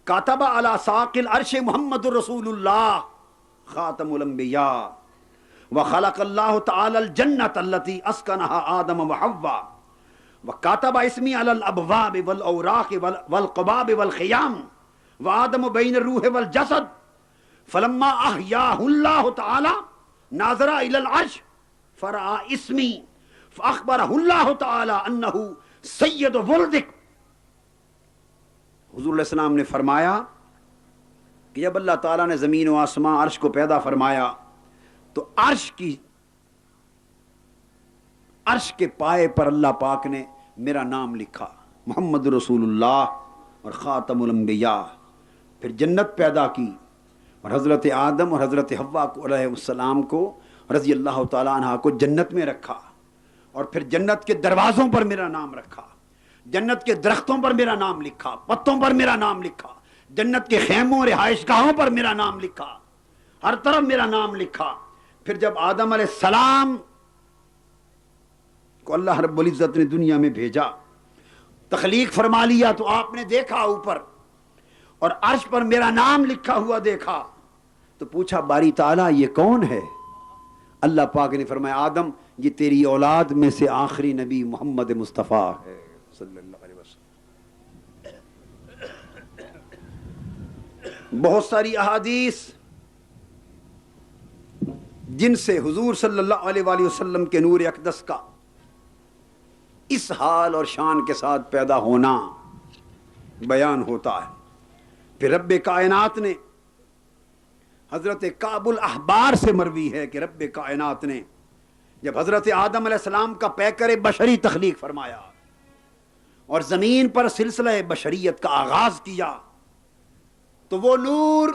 كتب على ساق العرش محمد رسول اللہ خاتم الانبیاء وخلق اللہ تعالی الجنة التي اسکنها آدم وحوا وكتب اسمی على الابواب والاوراق والقباب والخیام وآدم بین الروح والجسد فلما احیاہ اللہ تعالی ناظر الى العرش فرأى اسمی فاخبرہ اللہ تعالی انہ سید ولدک۔ حضور علیہ السلام نے فرمایا کہ جب اللہ تعالیٰ نے زمین و آسمان عرش کو پیدا فرمایا تو عرش کے پائے پر اللہ پاک نے میرا نام لکھا، محمد رسول اللہ اور خاتم الانبیاء۔ پھر جنت پیدا کی اور حضرت آدم اور حضرت حوا کو علیہ السلام کو رضی اللہ تعالیٰ عنہ کو جنت میں رکھا، اور پھر جنت کے دروازوں پر میرا نام رکھا، جنت کے درختوں پر میرا نام لکھا، پتوں پر میرا نام لکھا، جنت کے خیموں رہائش گاہوں پر میرا نام لکھا، ہر طرف میرا نام لکھا۔ پھر جب آدم علیہ السلام کو اللہ رب العزت نے دنیا میں بھیجا تخلیق فرما لیا تو آپ نے دیکھا اوپر اور عرش پر میرا نام لکھا ہوا دیکھا تو پوچھا باری تعالیٰ یہ کون ہے؟ اللہ پاک نے فرمایا آدم یہ تیری اولاد میں سے آخری نبی محمد مصطفیٰ ہے صلی اللہ علیہ وسلم۔ بہت ساری احادیث جن سے حضور صلی اللہ علیہ وآلہ وسلم کے نور اقدس کا اس حال اور شان کے ساتھ پیدا ہونا بیان ہوتا ہے۔ پھر رب کائنات نے حضرت کعب الاحبار سے مروی ہے کہ رب کائنات نے جب حضرت آدم علیہ السلام کا پیکر بشری تخلیق فرمایا اور زمین پر سلسلہ بشریت کا آغاز کیا تو وہ نور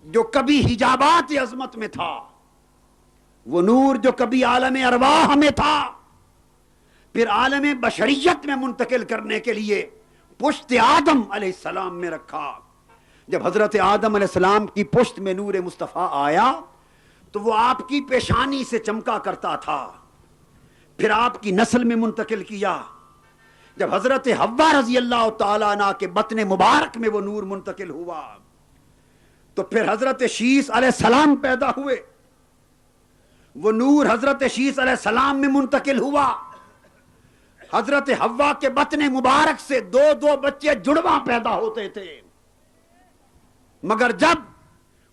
جو کبھی حجابات عظمت میں تھا، وہ نور جو کبھی عالم ارواح میں تھا، پھر عالم بشریت میں منتقل کرنے کے لیے پشت آدم علیہ السلام میں رکھا۔ جب حضرت آدم علیہ السلام کی پشت میں نور مصطفیٰ آیا تو وہ آپ کی پیشانی سے چمکا کرتا تھا، پھر آپ کی نسل میں منتقل کیا۔ جب حضرت حوا رضی اللہ تعالیٰ عنہ کے بطن مبارک میں وہ نور منتقل ہوا تو پھر حضرت شیس علیہ السلام پیدا ہوئے، وہ نور حضرت شیس علیہ السلام میں منتقل ہوا۔ حضرت حوا کے بطن مبارک سے دو بچے جڑواں پیدا ہوتے تھے، مگر جب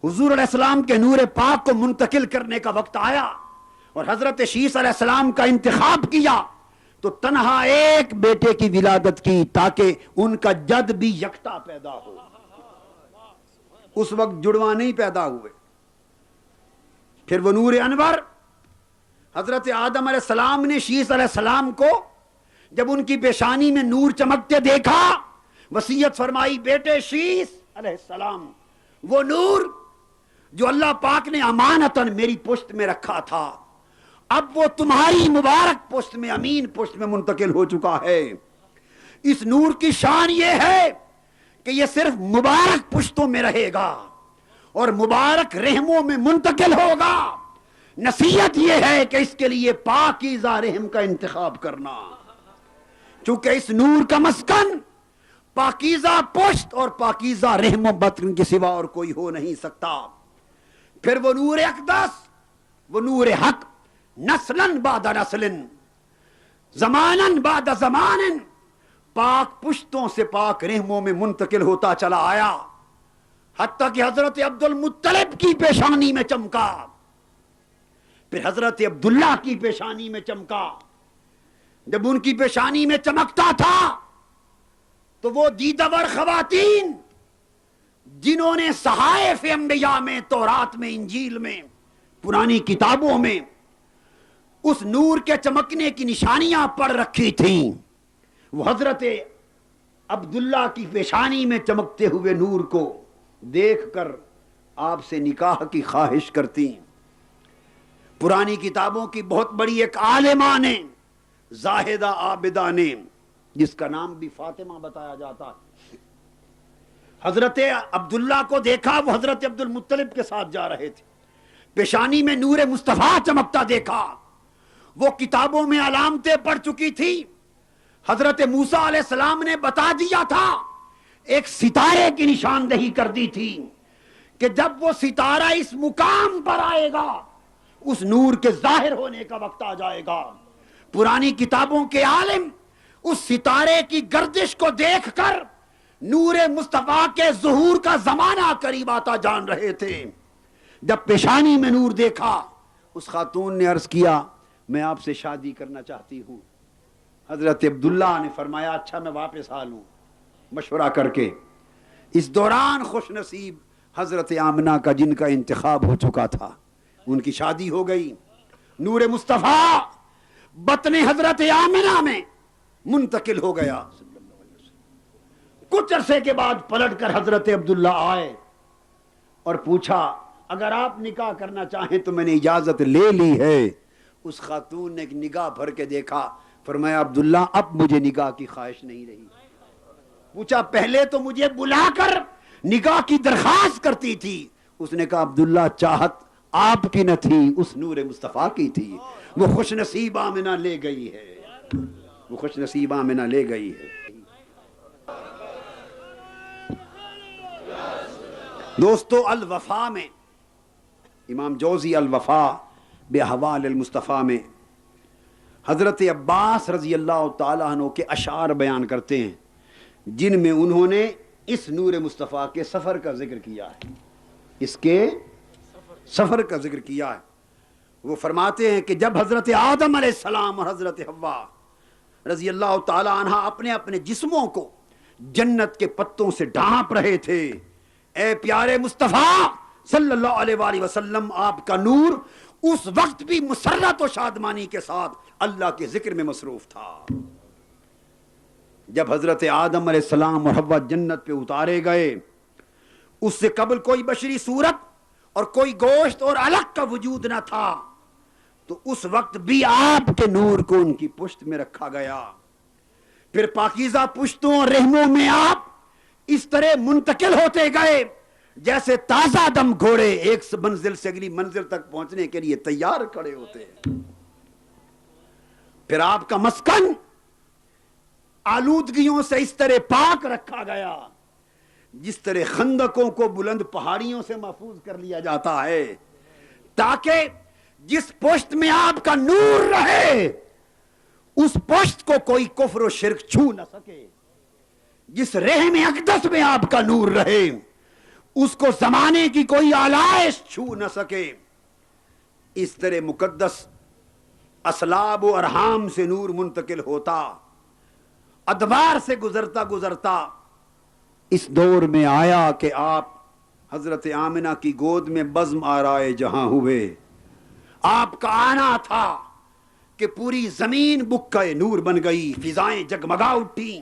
حضور علیہ السلام کے نور پاک کو منتقل کرنے کا وقت آیا اور حضرت شیس علیہ السلام کا انتخاب کیا تو تنہا ایک بیٹے کی ولادت کی تاکہ ان کا جد بھی یکتا پیدا ہو۔ اس وقت جڑواں نہیں پیدا ہوئے۔ پھر وہ نور انور حضرت آدم علیہ السلام نے شیس علیہ السلام کو جب ان کی پیشانی میں نور چمکتے دیکھا، وصیت فرمائی بیٹے شیس علیہ السلام وہ نور جو اللہ پاک نے امانتاً میری پشت میں رکھا تھا اب وہ تمہاری مبارک پشت میں، امین پشت میں منتقل ہو چکا ہے۔ اس نور کی شان یہ ہے کہ یہ صرف مبارک پشتوں میں رہے گا اور مبارک رحموں میں منتقل ہوگا۔ نصیحت یہ ہے کہ اس کے لیے پاکیزہ رحم کا انتخاب کرنا، چونکہ اس نور کا مسکن پاکیزہ پشت اور پاکیزہ رحم و بطن کے سوا اور کوئی ہو نہیں سکتا۔ پھر وہ نور اقدس، وہ نور حق، نسلن بعد نسلن، زمانن بعد زمانن، پاک پشتوں سے پاک رحموں میں منتقل ہوتا چلا آیا، حتیٰ کہ حضرت عبد المطلب کی پیشانی میں چمکا، پھر حضرت عبداللہ کی پیشانی میں چمکا۔ جب ان کی پیشانی میں چمکتا تھا تو وہ دیدہ ور خواتین جنہوں نے صحائف انبیاء میں، تورات میں، انجیل میں، پرانی کتابوں میں اس نور کے چمکنے کی نشانیاں پڑھ رکھی تھیں، وہ حضرت عبداللہ کی پیشانی میں چمکتے ہوئے نور کو دیکھ کر آپ سے نکاح کی خواہش کرتی۔ پرانی کتابوں کی بہت بڑی ایک عالمہ نے، زاہدہ عابدہ نے، جس کا نام بھی فاطمہ بتایا جاتا ہے، حضرت عبداللہ کو دیکھا، وہ حضرت عبد المطلب کے ساتھ جا رہے تھے، پیشانی میں نور مصطفیٰ چمکتا دیکھا۔ وہ کتابوں میں علامتیں پڑھ چکی تھی، حضرت موسیٰ علیہ السلام نے بتا دیا تھا، ایک ستارے کی نشاندہی کر دی تھی کہ جب وہ ستارہ اس مقام پر آئے گا اس نور کے ظاہر ہونے کا وقت آ جائے گا۔ پرانی کتابوں کے عالم اس ستارے کی گردش کو دیکھ کر نور مصطفیٰ کے ظہور کا زمانہ قریب آتا جان رہے تھے۔ جب پیشانی میں نور دیکھا اس خاتون نے عرض کیا میں آپ سے شادی کرنا چاہتی ہوں۔ حضرت عبداللہ نے فرمایا اچھا میں واپس آ لوں مشورہ کر کے۔ اس دوران خوش نصیب حضرت آمنہ کا جن کا انتخاب ہو چکا تھا ان کی شادی ہو گئی۔ نور مصطفیٰ بطن حضرت آمنہ میں منتقل ہو گیا۔ کچھ عرصے کے بعد پلٹ کر حضرت عبداللہ آئے اور پوچھا اگر آپ نکاح کرنا چاہیں تو میں نے اجازت لے لی ہے۔ اس خاتون نے ایک نگاہ بھر کے دیکھا، فرمایا عبداللہ اب مجھے نکاح کی خواہش نہیں رہی۔ پوچھا پہلے تو مجھے بلا کر نکاح کی درخواست کرتی تھی۔ اس نے کہا عبداللہ چاہت آپ کی نہ تھی، اس نور مصطفیٰ کی تھی، وہ خوش نصیب آمنہ لے گئی ہے۔ وہ خوش نصیب آمنہ لے گئی ہے۔ دوستو الوفا میں امام جوزی الوفا باحوال المصطفیٰ میں حضرت عباس رضی اللہ تعالیٰ عنہ کے اشعار بیان کرتے ہیں جن میں انہوں نے اس نور مصطفیٰ کے سفر کا ذکر کیا ہے، اس کے سفر کا ذکر کیا ہے۔ وہ فرماتے ہیں کہ جب حضرت آدم علیہ السلام اور حضرت حوا رضی اللہ تعالیٰ عنہ اپنے اپنے جسموں کو جنت کے پتوں سے ڈھانپ رہے تھے، اے پیارے مصطفیٰ صلی اللہ علیہ وآلہ وسلم، آپ کا نور اس وقت بھی مسرت و شادمانی کے ساتھ اللہ کے ذکر میں مصروف تھا۔ جب حضرت آدم علیہ السلام اور حوا جنت پہ اتارے گئے، اس سے قبل کوئی بشری صورت اور کوئی گوشت اور علق کا وجود نہ تھا، تو اس وقت بھی آپ کے نور کو ان کی پشت میں رکھا گیا۔ پھر پاکیزہ پشتوں اور رحموں میں آپ اس طرح منتقل ہوتے گئے جیسے تازہ دم گھوڑے ایک منزل سے اگلی منزل تک پہنچنے کے لیے تیار کھڑے ہوتے ہیں۔ پھر آپ کا مسکن آلودگیوں سے اس طرح پاک رکھا گیا جس طرح خندقوں کو بلند پہاڑیوں سے محفوظ کر لیا جاتا ہے، تاکہ جس پشت میں آپ کا نور رہے اس پشت کو کوئی کفر و شرک چھو نہ سکے، جس رحم اقدس میں آپ کا نور رہے اس کو زمانے کی کوئی آلائش چھو نہ سکے۔ اس طرح مقدس اسلاب و ارحام سے نور منتقل ہوتا، ادوار سے گزرتا گزرتا اس دور میں آیا کہ آپ حضرت آمنہ کی گود میں بزم آرائے جہاں ہوئے۔ آپ کا آنا تھا کہ پوری زمین بکہ نور بن گئی، فضائیں جگمگا اٹھیں،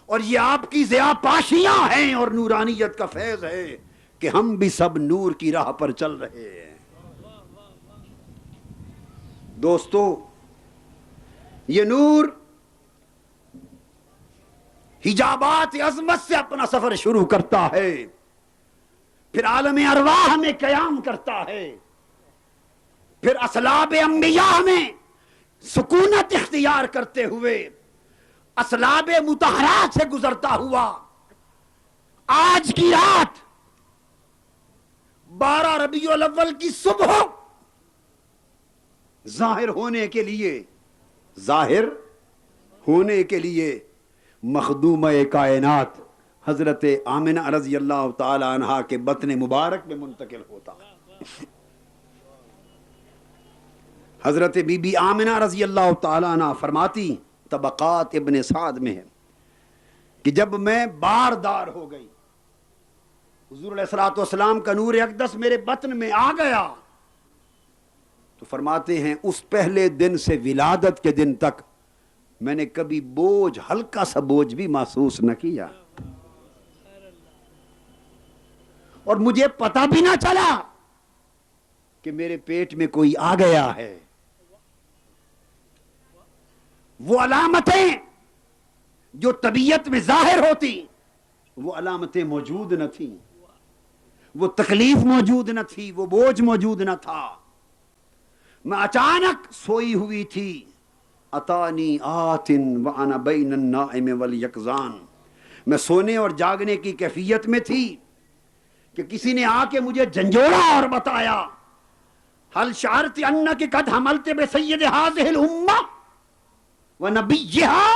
اور یہ آپ کی ضیاء پاشیاں ہیں اور نورانیت کا فیض ہے کہ ہم بھی سب نور کی راہ پر چل رہے ہیں۔ دوستو یہ نور حجابات عظمت سے اپنا سفر شروع کرتا ہے، پھر عالم ارواح میں قیام کرتا ہے، پھر اصلاب انبیاء میں سکونت اختیار کرتے ہوئے اصلاب مطہرات سے گزرتا ہوا آج کی رات 12 ربیع الاول کی صبح ظاہر ہونے کے لیے مخدومہ کائنات حضرت آمنہ رضی اللہ تعالی عنہا کے بطن مبارک میں منتقل ہوتا۔ حضرت بی بی آمنہ رضی اللہ تعالی عنہ فرماتی، طبقات ابن سعد میں ہے کہ جب میں باردار ہو گئی، حضور علیہ الصلوۃ والسلام کا نور اقدس میرے بطن میں آ گیا، تو فرماتے ہیں اس پہلے دن سے ولادت کے دن تک میں نے کبھی بوجھ، ہلکا سا بوجھ بھی محسوس نہ کیا، اور مجھے پتہ بھی نہ چلا کہ میرے پیٹ میں کوئی آ گیا ہے۔ وہ علامتیں جو طبیعت میں ظاہر ہوتی وہ علامتیں موجود نہ تھیں، وہ تکلیف موجود نہ تھی، وہ بوجھ موجود نہ تھا۔ میں اچانک سوئی ہوئی تھی، اتانی آتن وانا بین النائم والیقظان، میں سونے اور جاگنے کی کیفیت میں تھی کہ کسی نے آ کے مجھے جھنجھوڑا اور بتایا، حل شعرت انک قد حملت بسید هذه الامہ ونبیہا،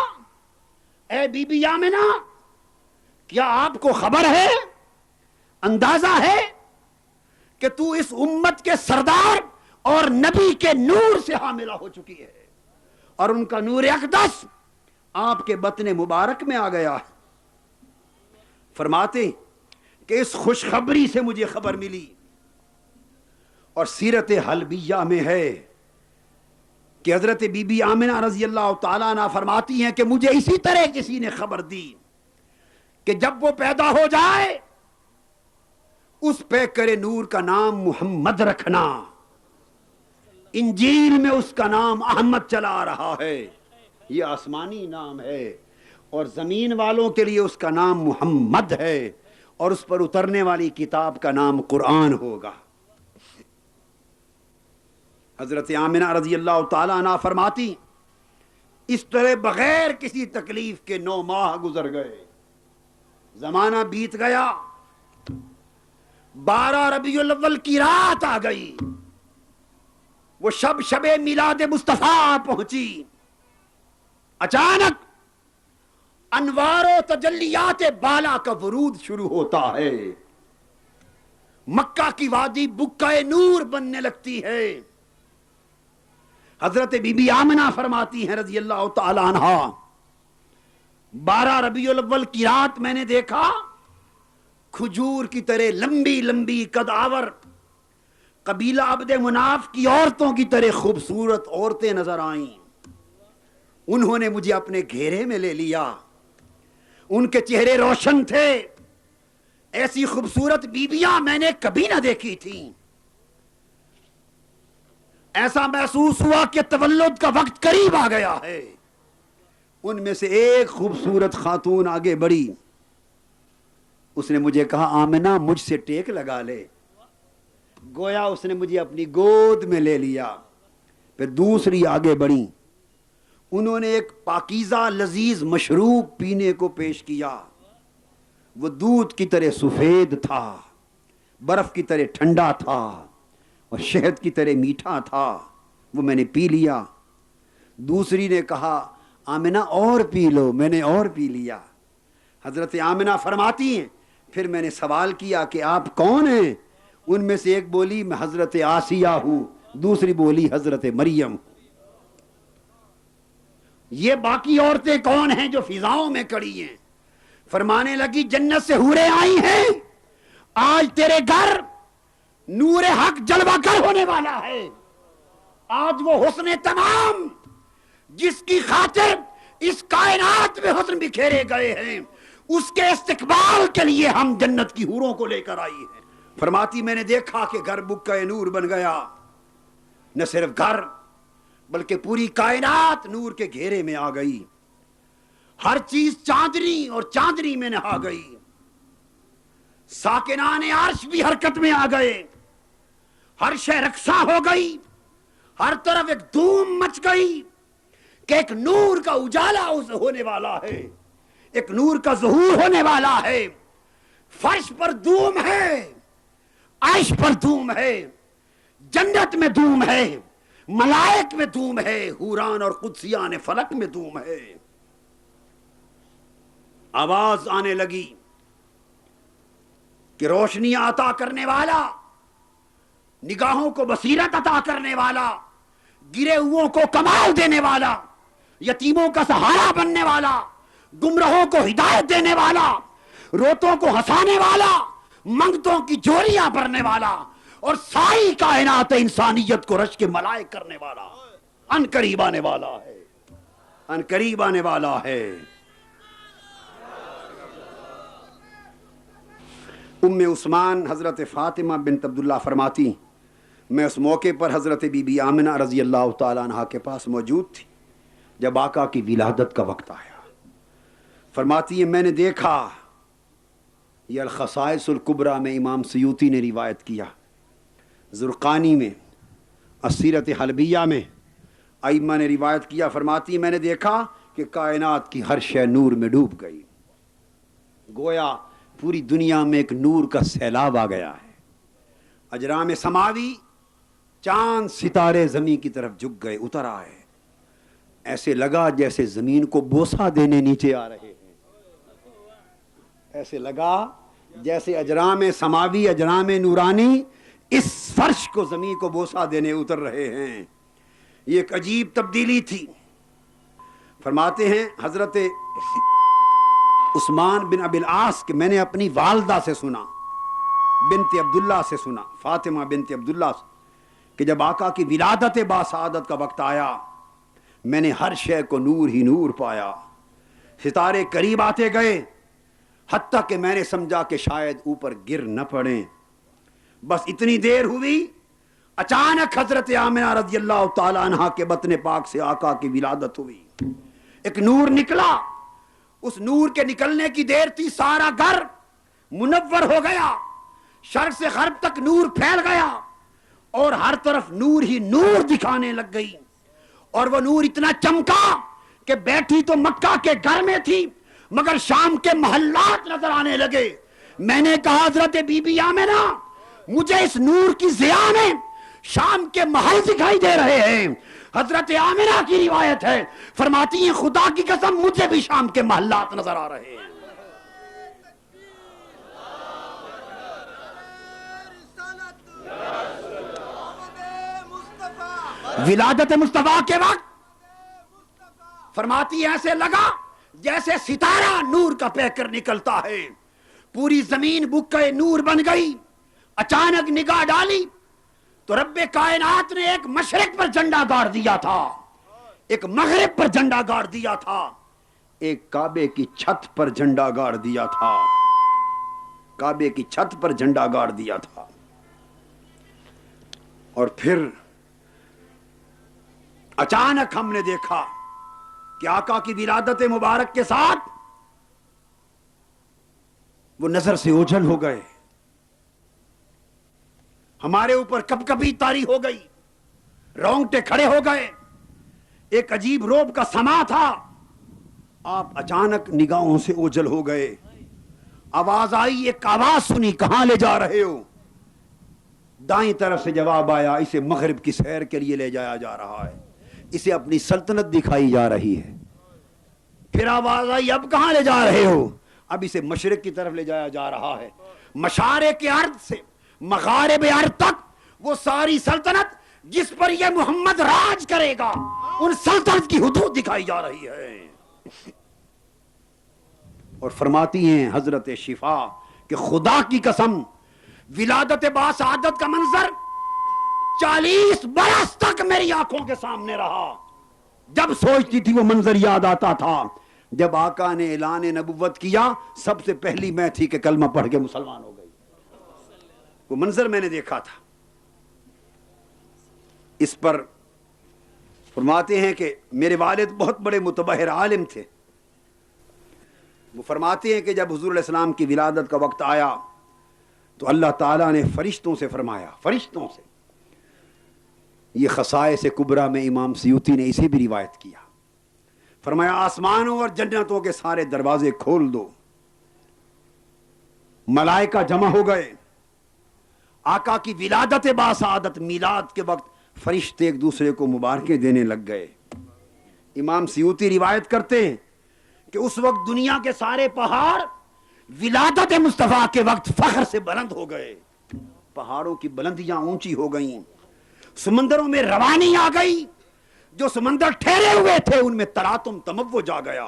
اے بی بی آمنہ کیا آپ کو خبر ہے، اندازہ ہے کہ تو اس امت کے سردار اور نبی کے نور سے حاملہ ہو چکی ہے، اور ان کا نور اقدس آپ کے بطن مبارک میں آ گیا ہے۔ فرماتے کہ اس خوشخبری سے مجھے خبر ملی، اور سیرت حلبیہ میں ہے کہ حضرت بی بی آمنہ رضی اللہ تعالیٰ عنہ فرماتی ہیں کہ مجھے اسی طرح کسی نے خبر دی کہ جب وہ پیدا ہو جائے اس پیکر نور کا نام محمد رکھنا، انجیل میں اس کا نام احمد چلا آ رہا ہے، یہ آسمانی نام ہے، اور زمین والوں کے لیے اس کا نام محمد ہے، اور اس پر اترنے والی کتاب کا نام قرآن ہوگا۔ حضرت آمنہ رضی اللہ تعالیٰ عنہ فرماتی اس طرح بغیر کسی تکلیف کے 9 ماہ گزر گئے. زمانہ بیت گیا. 12 ربیع الاول کی رات آ گئی. وہ شب میلاد مصطفیٰ پہنچی. اچانک انوار و تجلیات بالا کا ورود شروع ہوتا ہے. مکہ کی وادی بکہ نور بننے لگتی ہے. حضرت بی بی آمنہ فرماتی ہیں رضی اللہ تعالی عنہا، 12 ربیع الاول کی رات میں نے دیکھا کھجور کی طرح لمبی لمبی قدآور قبیلہ عبد مناف کی عورتوں کی طرح خوبصورت عورتیں نظر آئیں. انہوں نے مجھے اپنے گھیرے میں لے لیا. ان کے چہرے روشن تھے. ایسی خوبصورت بیویاں میں نے کبھی نہ دیکھی تھیں. ایسا محسوس ہوا کہ تولد کا وقت قریب آ گیا ہے. ان میں سے ایک خوبصورت خاتون آگے بڑھی. اس نے مجھے کہا آمنہ مجھ سے ٹیک لگا لے. گویا اس نے مجھے اپنی گود میں لے لیا. پھر دوسری آگے بڑھی. انہوں نے ایک پاکیزہ لذیذ مشروب پینے کو پیش کیا. وہ دودھ کی طرح سفید تھا، برف کی طرح ٹھنڈا تھا اور شہد کی طرح میٹھا تھا. وہ میں نے پی لیا. دوسری نے کہا آمنہ اور پی لو. میں نے اور پی لیا. حضرت آمنہ فرماتی ہیں پھر میں نے سوال کیا کہ آپ کون ہیں؟ ان میں سے ایک بولی میں حضرت آسیہ ہوں. دوسری بولی حضرت مریم. یہ باقی عورتیں کون ہیں جو فضاؤں میں کڑی ہیں؟ فرمانے لگی جنت سے حوریں آئی ہیں. آج تیرے گھر نور حق جلوہ گر ہونے والا ہے. آج وہ حسن تمام جس کی خاطر اس کائنات میں حسن بکھیرے گئے ہیں، اس کے استقبال کے لیے ہم جنت کی حوروں کو لے کر آئی ہیں. فرماتی میں نے دیکھا کہ گھر بکہ نور بن گیا. نہ صرف گھر بلکہ پوری کائنات نور کے گھیرے میں آ گئی. ہر چیز چاندنی اور چاندنی میں نہا گئی. ساکنان عرش بھی حرکت میں آ گئے. ہر شے رقصاں ہو گئی. ہر طرف ایک دھوم مچ گئی کہ ایک نور کا اجالا ہونے والا ہے، ایک نور کا ظہور ہونے والا ہے. فرش پر دھوم ہے، عرش پر دھوم ہے، جنت میں دھوم ہے، ملائک میں دھوم ہے، حوران اور قدسیان فلک میں دھوم ہے. آواز آنے لگی کہ روشنی عطا کرنے والا، نگاہوں کو بصیرت عطا کرنے والا، گرے ہوئوں کو کمال دینے والا، یتیموں کا سہارا بننے والا، گمراہوں کو ہدایت دینے والا، روتوں کو ہنسانے والا، منگتوں کی جوریاں بھرنے والا اور ساری کائنات انسانیت کو رشک ملائک کرنے والا ان قریب آنے والا ہے. ان قریب آنے والا ہے. ام عثمان حضرت فاطمہ بنت عبداللہ فرماتی میں اس موقع پر حضرت بی بی آمنہ رضی اللہ تعالیٰ عنہ کے پاس موجود تھی جب آقا کی ولادت کا وقت آیا. فرماتی ہے میں نے دیکھا، یہ الخصائص الکبریٰ میں امام سیوطی نے روایت کیا، زرقانی میں، السیرت حلبیہ میں ائمہ نے روایت کیا. فرماتی ہے میں نے دیکھا کہ کائنات کی ہر شے نور میں ڈوب گئی. گویا پوری دنیا میں ایک نور کا سیلاب آ گیا ہے. اجرام سماوی، چاند ستارے زمین کی طرف جھک گئے، اتر آئے. ایسے لگا جیسے زمین کو بوسہ دینے نیچے آ رہے ہیں. ایسے لگا جیسے اجرام سماوی، اجرام نورانی اس فرش کو زمین کو بوسہ دینے اتر رہے ہیں. یہ ایک عجیب تبدیلی تھی. فرماتے ہیں حضرت عثمان بن ابی العاص کہ میں نے اپنی والدہ سے سنا، بنت عبداللہ سے سنا، فاطمہ بنت عبداللہ سے، کہ جب آقا کی ولادت باسعادت کا وقت آیا میں نے ہر شے کو نور ہی نور پایا. ستارے قریب آتے گئے حتیٰ کہ میں نے سمجھا کہ شاید اوپر گر نہ پڑیں. بس اتنی دیر ہوئی، اچانک حضرت آمنہ رضی اللہ تعالی عنہ کے بطن پاک سے آقا کی ولادت ہوئی. ایک نور نکلا. اس نور کے نکلنے کی دیر تھی، سارا گھر منور ہو گیا. شرق سے غرب تک نور پھیل گیا اور ہر طرف نور ہی نور دکھانے لگ گئی. اور وہ نور اتنا چمکا کہ بیٹھی تو مکہ کے گھر میں تھی مگر شام کے محلات نظر آنے لگے. میں نے کہا حضرت بی بی آمنہ مجھے اس نور کی ضیاء میں شام کے محل دکھائی دے رہے ہیں. حضرت آمنہ کی روایت ہے فرماتی ہیں خدا کی قسم مجھے بھی شام کے محلات نظر آ رہے ہیں. ولادت مصطفیٰ کے وقت فرماتی ایسے لگا جیسے ستارہ نور کا پہ کر نکلتا ہے. پوری زمین بکے نور بن گئی. اچانک نگاہ ڈالی تو رب کائنات نے ایک مشرق پر جھنڈا گاڑ دیا تھا, ایک مغرب پر جھنڈا گاڑ دیا تھا, ایک کعبے کی چھت پر جھنڈا گاڑ دیا تھا. کعبے کی چھت پر جھنڈا گاڑ دیا تھا. اور پھر اچانک ہم نے دیکھا کہ آقا کی ولادت مبارک کے ساتھ وہ نظر سے اوجھل ہو گئے. ہمارے اوپر کب کبھی طاری ہو گئی, رونگٹے کھڑے ہو گئے. ایک عجیب روب کا سما تھا. آپ اچانک نگاہوں سے اوجھل ہو گئے. آواز آئی, ایک آواز سنی, کہاں لے جا رہے ہو؟ دائیں طرف سے جواب آیا, اسے مغرب کی سیر کے لیے لے جایا جا رہا ہے, اسے اپنی سلطنت دکھائی جا رہی ہے. پھر آواز آئی, اب کہاں لے جا رہے ہو؟ اب اسے مشرق کی طرف لے جایا جا رہا ہے. مشارق ارض سے مغارب ارض تک وہ ساری سلطنت جس پر یہ محمد راج کرے گا ان سلطنت کی حدود دکھائی جا رہی ہے. اور فرماتی ہیں حضرت شفا کہ خدا کی قسم ولادت باسعادت کا منظر 40 برس تک میری آنکھوں کے سامنے رہا. جب سوچتی تھی وہ منظر یاد آتا تھا. جب آقا نے اعلان نبوت کیا سب سے پہلی میں تھی کہ کلمہ پڑھ کے مسلمان ہو گئی. وہ منظر میں نے دیکھا تھا. اس پر فرماتے ہیں کہ میرے والد بہت بڑے متبحر عالم تھے. وہ فرماتے ہیں کہ جب حضور علیہ السلام کی ولادت کا وقت آیا تو اللہ تعالیٰ نے فرشتوں سے فرمایا, فرشتوں سے. یہ خصائص کبریٰ میں امام سیوطی نے اسے بھی روایت کیا. فرمایا آسمانوں اور جنتوں کے سارے دروازے کھول دو. ملائکہ جمع ہو گئے. آقا کی ولادت باسعادت میلاد کے وقت فرشتے ایک دوسرے کو مبارکیں دینے لگ گئے. امام سیوطی روایت کرتے ہیں کہ اس وقت دنیا کے سارے پہاڑ ولادت مصطفیٰ کے وقت فخر سے بلند ہو گئے. پہاڑوں کی بلندیاں اونچی ہو گئیں. سمندروں میں روانی آ گئی. جو سمندر ٹھہرے ہوئے تھے ان میں تراتم تموج جا گیا.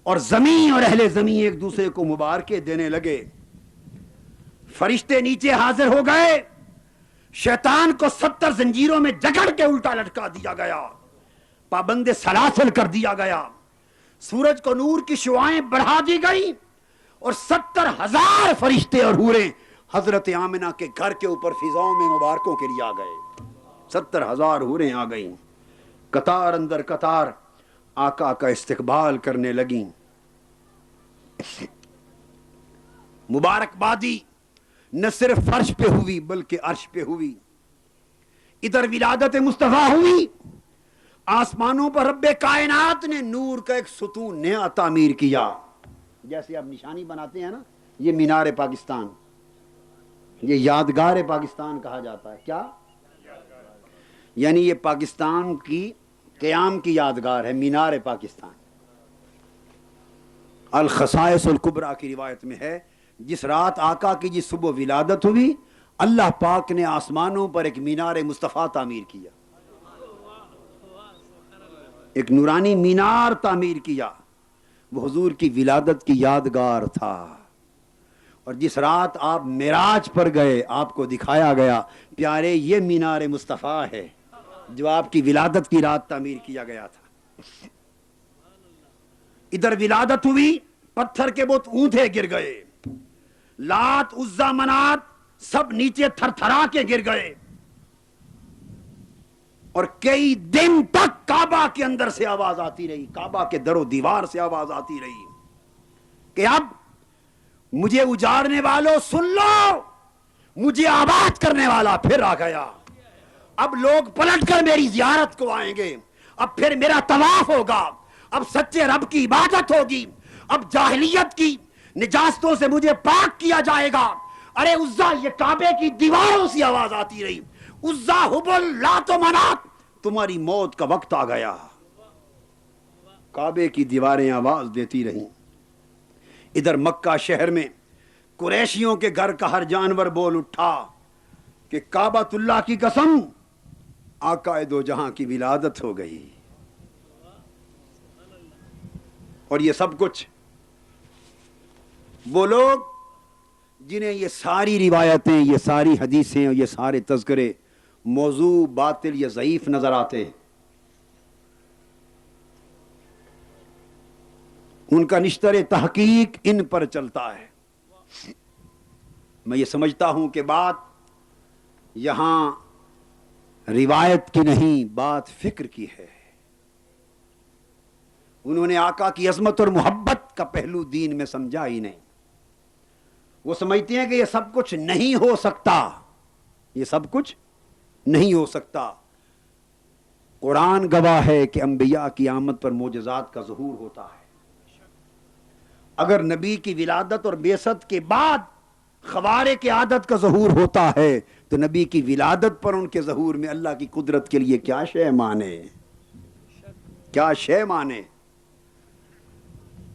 اور زمین اور اہل زمین ایک دوسرے کو مبارکیں دینے لگے. فرشتے نیچے حاضر ہو گئے. شیطان کو 70 زنجیروں میں جکڑ کے الٹا لٹکا دیا گیا. پابند سلاسل کر دیا گیا. سورج کو نور کی شعائیں بڑھا دی گئی اور 70,000 فرشتے اور حوریں حضرت آمنہ کے گھر کے اوپر فضاؤں میں مبارکوں کے لیے آ گئے. 70,000 حوریں آ گئیں. قطار اندر قطار آقا کا استقبال کرنے لگیں. مبارکبادی نہ صرف فرش پہ ہوئی بلکہ عرش پہ ہوئی. ادھر ولادت مصطفیٰ ہوئی. آسمانوں پر رب کائنات نے نور کا ایک ستون نیا تعمیر کیا. جیسے آپ نشانی بناتے ہیں نا, یہ مینار پاکستان, یہ یادگار پاکستان کہا جاتا ہے. کیا یعنی یہ پاکستان کی قیام کی یادگار ہے, مینار پاکستان. الخصائص الکبریٰ کی روایت میں ہے جس رات آقا کی جس صبح ولادت ہوئی اللہ پاک نے آسمانوں پر ایک مینار مصطفیٰ تعمیر کیا, ایک نورانی مینار تعمیر کیا. وہ حضور کی ولادت کی یادگار تھا. اور جس رات آپ معراج پر گئے آپ کو دکھایا گیا پیارے یہ مینار مصطفیٰ ہے جو آپ کی ولادت کی رات تعمیر کیا گیا تھا. ادھر ولادت ہوئی, پتھر کے بت اونٹے گر گئے. لات عزا منات سب نیچے تھر تھرا کے گر گئے. اور کئی دن تک کعبہ کے اندر سے آواز آتی رہی, کعبہ کے در و دیوار سے آواز آتی رہی کہ اب مجھے اجارنے والوں سن لو, مجھے آباد کرنے والا پھر آ گیا. اب لوگ پلٹ کر میری زیارت کو آئیں گے, اب پھر میرا طواف ہوگا، اب سچے رب کی عبادت ہوگی، اب جاہلیت کی نجاستوں سے مجھے پاک کیا جائے گا۔ ارے عزا، یہ کعبے کی دیواروں سے آواز آتی رہی، عزا، حبل، لات و منات، تمہاری موت کا وقت آ گیا۔ کعبے کی دیواریں آواز دیتی رہیں۔ ادھر مکہ شہر میں قریشیوں کے گھر کا ہر جانور بول اٹھا کہ کعبۃ اللہ کی قسم، آقا دو جہاں کی ولادت ہو گئی۔ اور یہ سب کچھ وہ لوگ جنہیں یہ ساری روایتیں، یہ ساری حدیثیں اور یہ سارے تذکرے موضوع، باطل یا ضعیف نظر آتے ہیں، ان کا نشتر تحقیق ان پر چلتا ہے۔ میں یہ سمجھتا ہوں کہ بات یہاں روایت کی نہیں، بات فکر کی ہے۔ انہوں نے آقا کی عظمت اور محبت کا پہلو دین میں سمجھا ہی نہیں۔ وہ سمجھتے ہیں کہ یہ سب کچھ نہیں ہو سکتا، یہ سب کچھ نہیں ہو سکتا۔ قرآن گواہ ہے کہ انبیاء کی آمد پر معجزات کا ظہور ہوتا ہے۔ اگر نبی کی ولادت اور بعثت کے بعد خوارق عادت کا ظہور ہوتا ہے تو نبی کی ولادت پر ان کے ظہور میں اللہ کی قدرت کے لیے کیا شے مانے، کیا شے مانے۔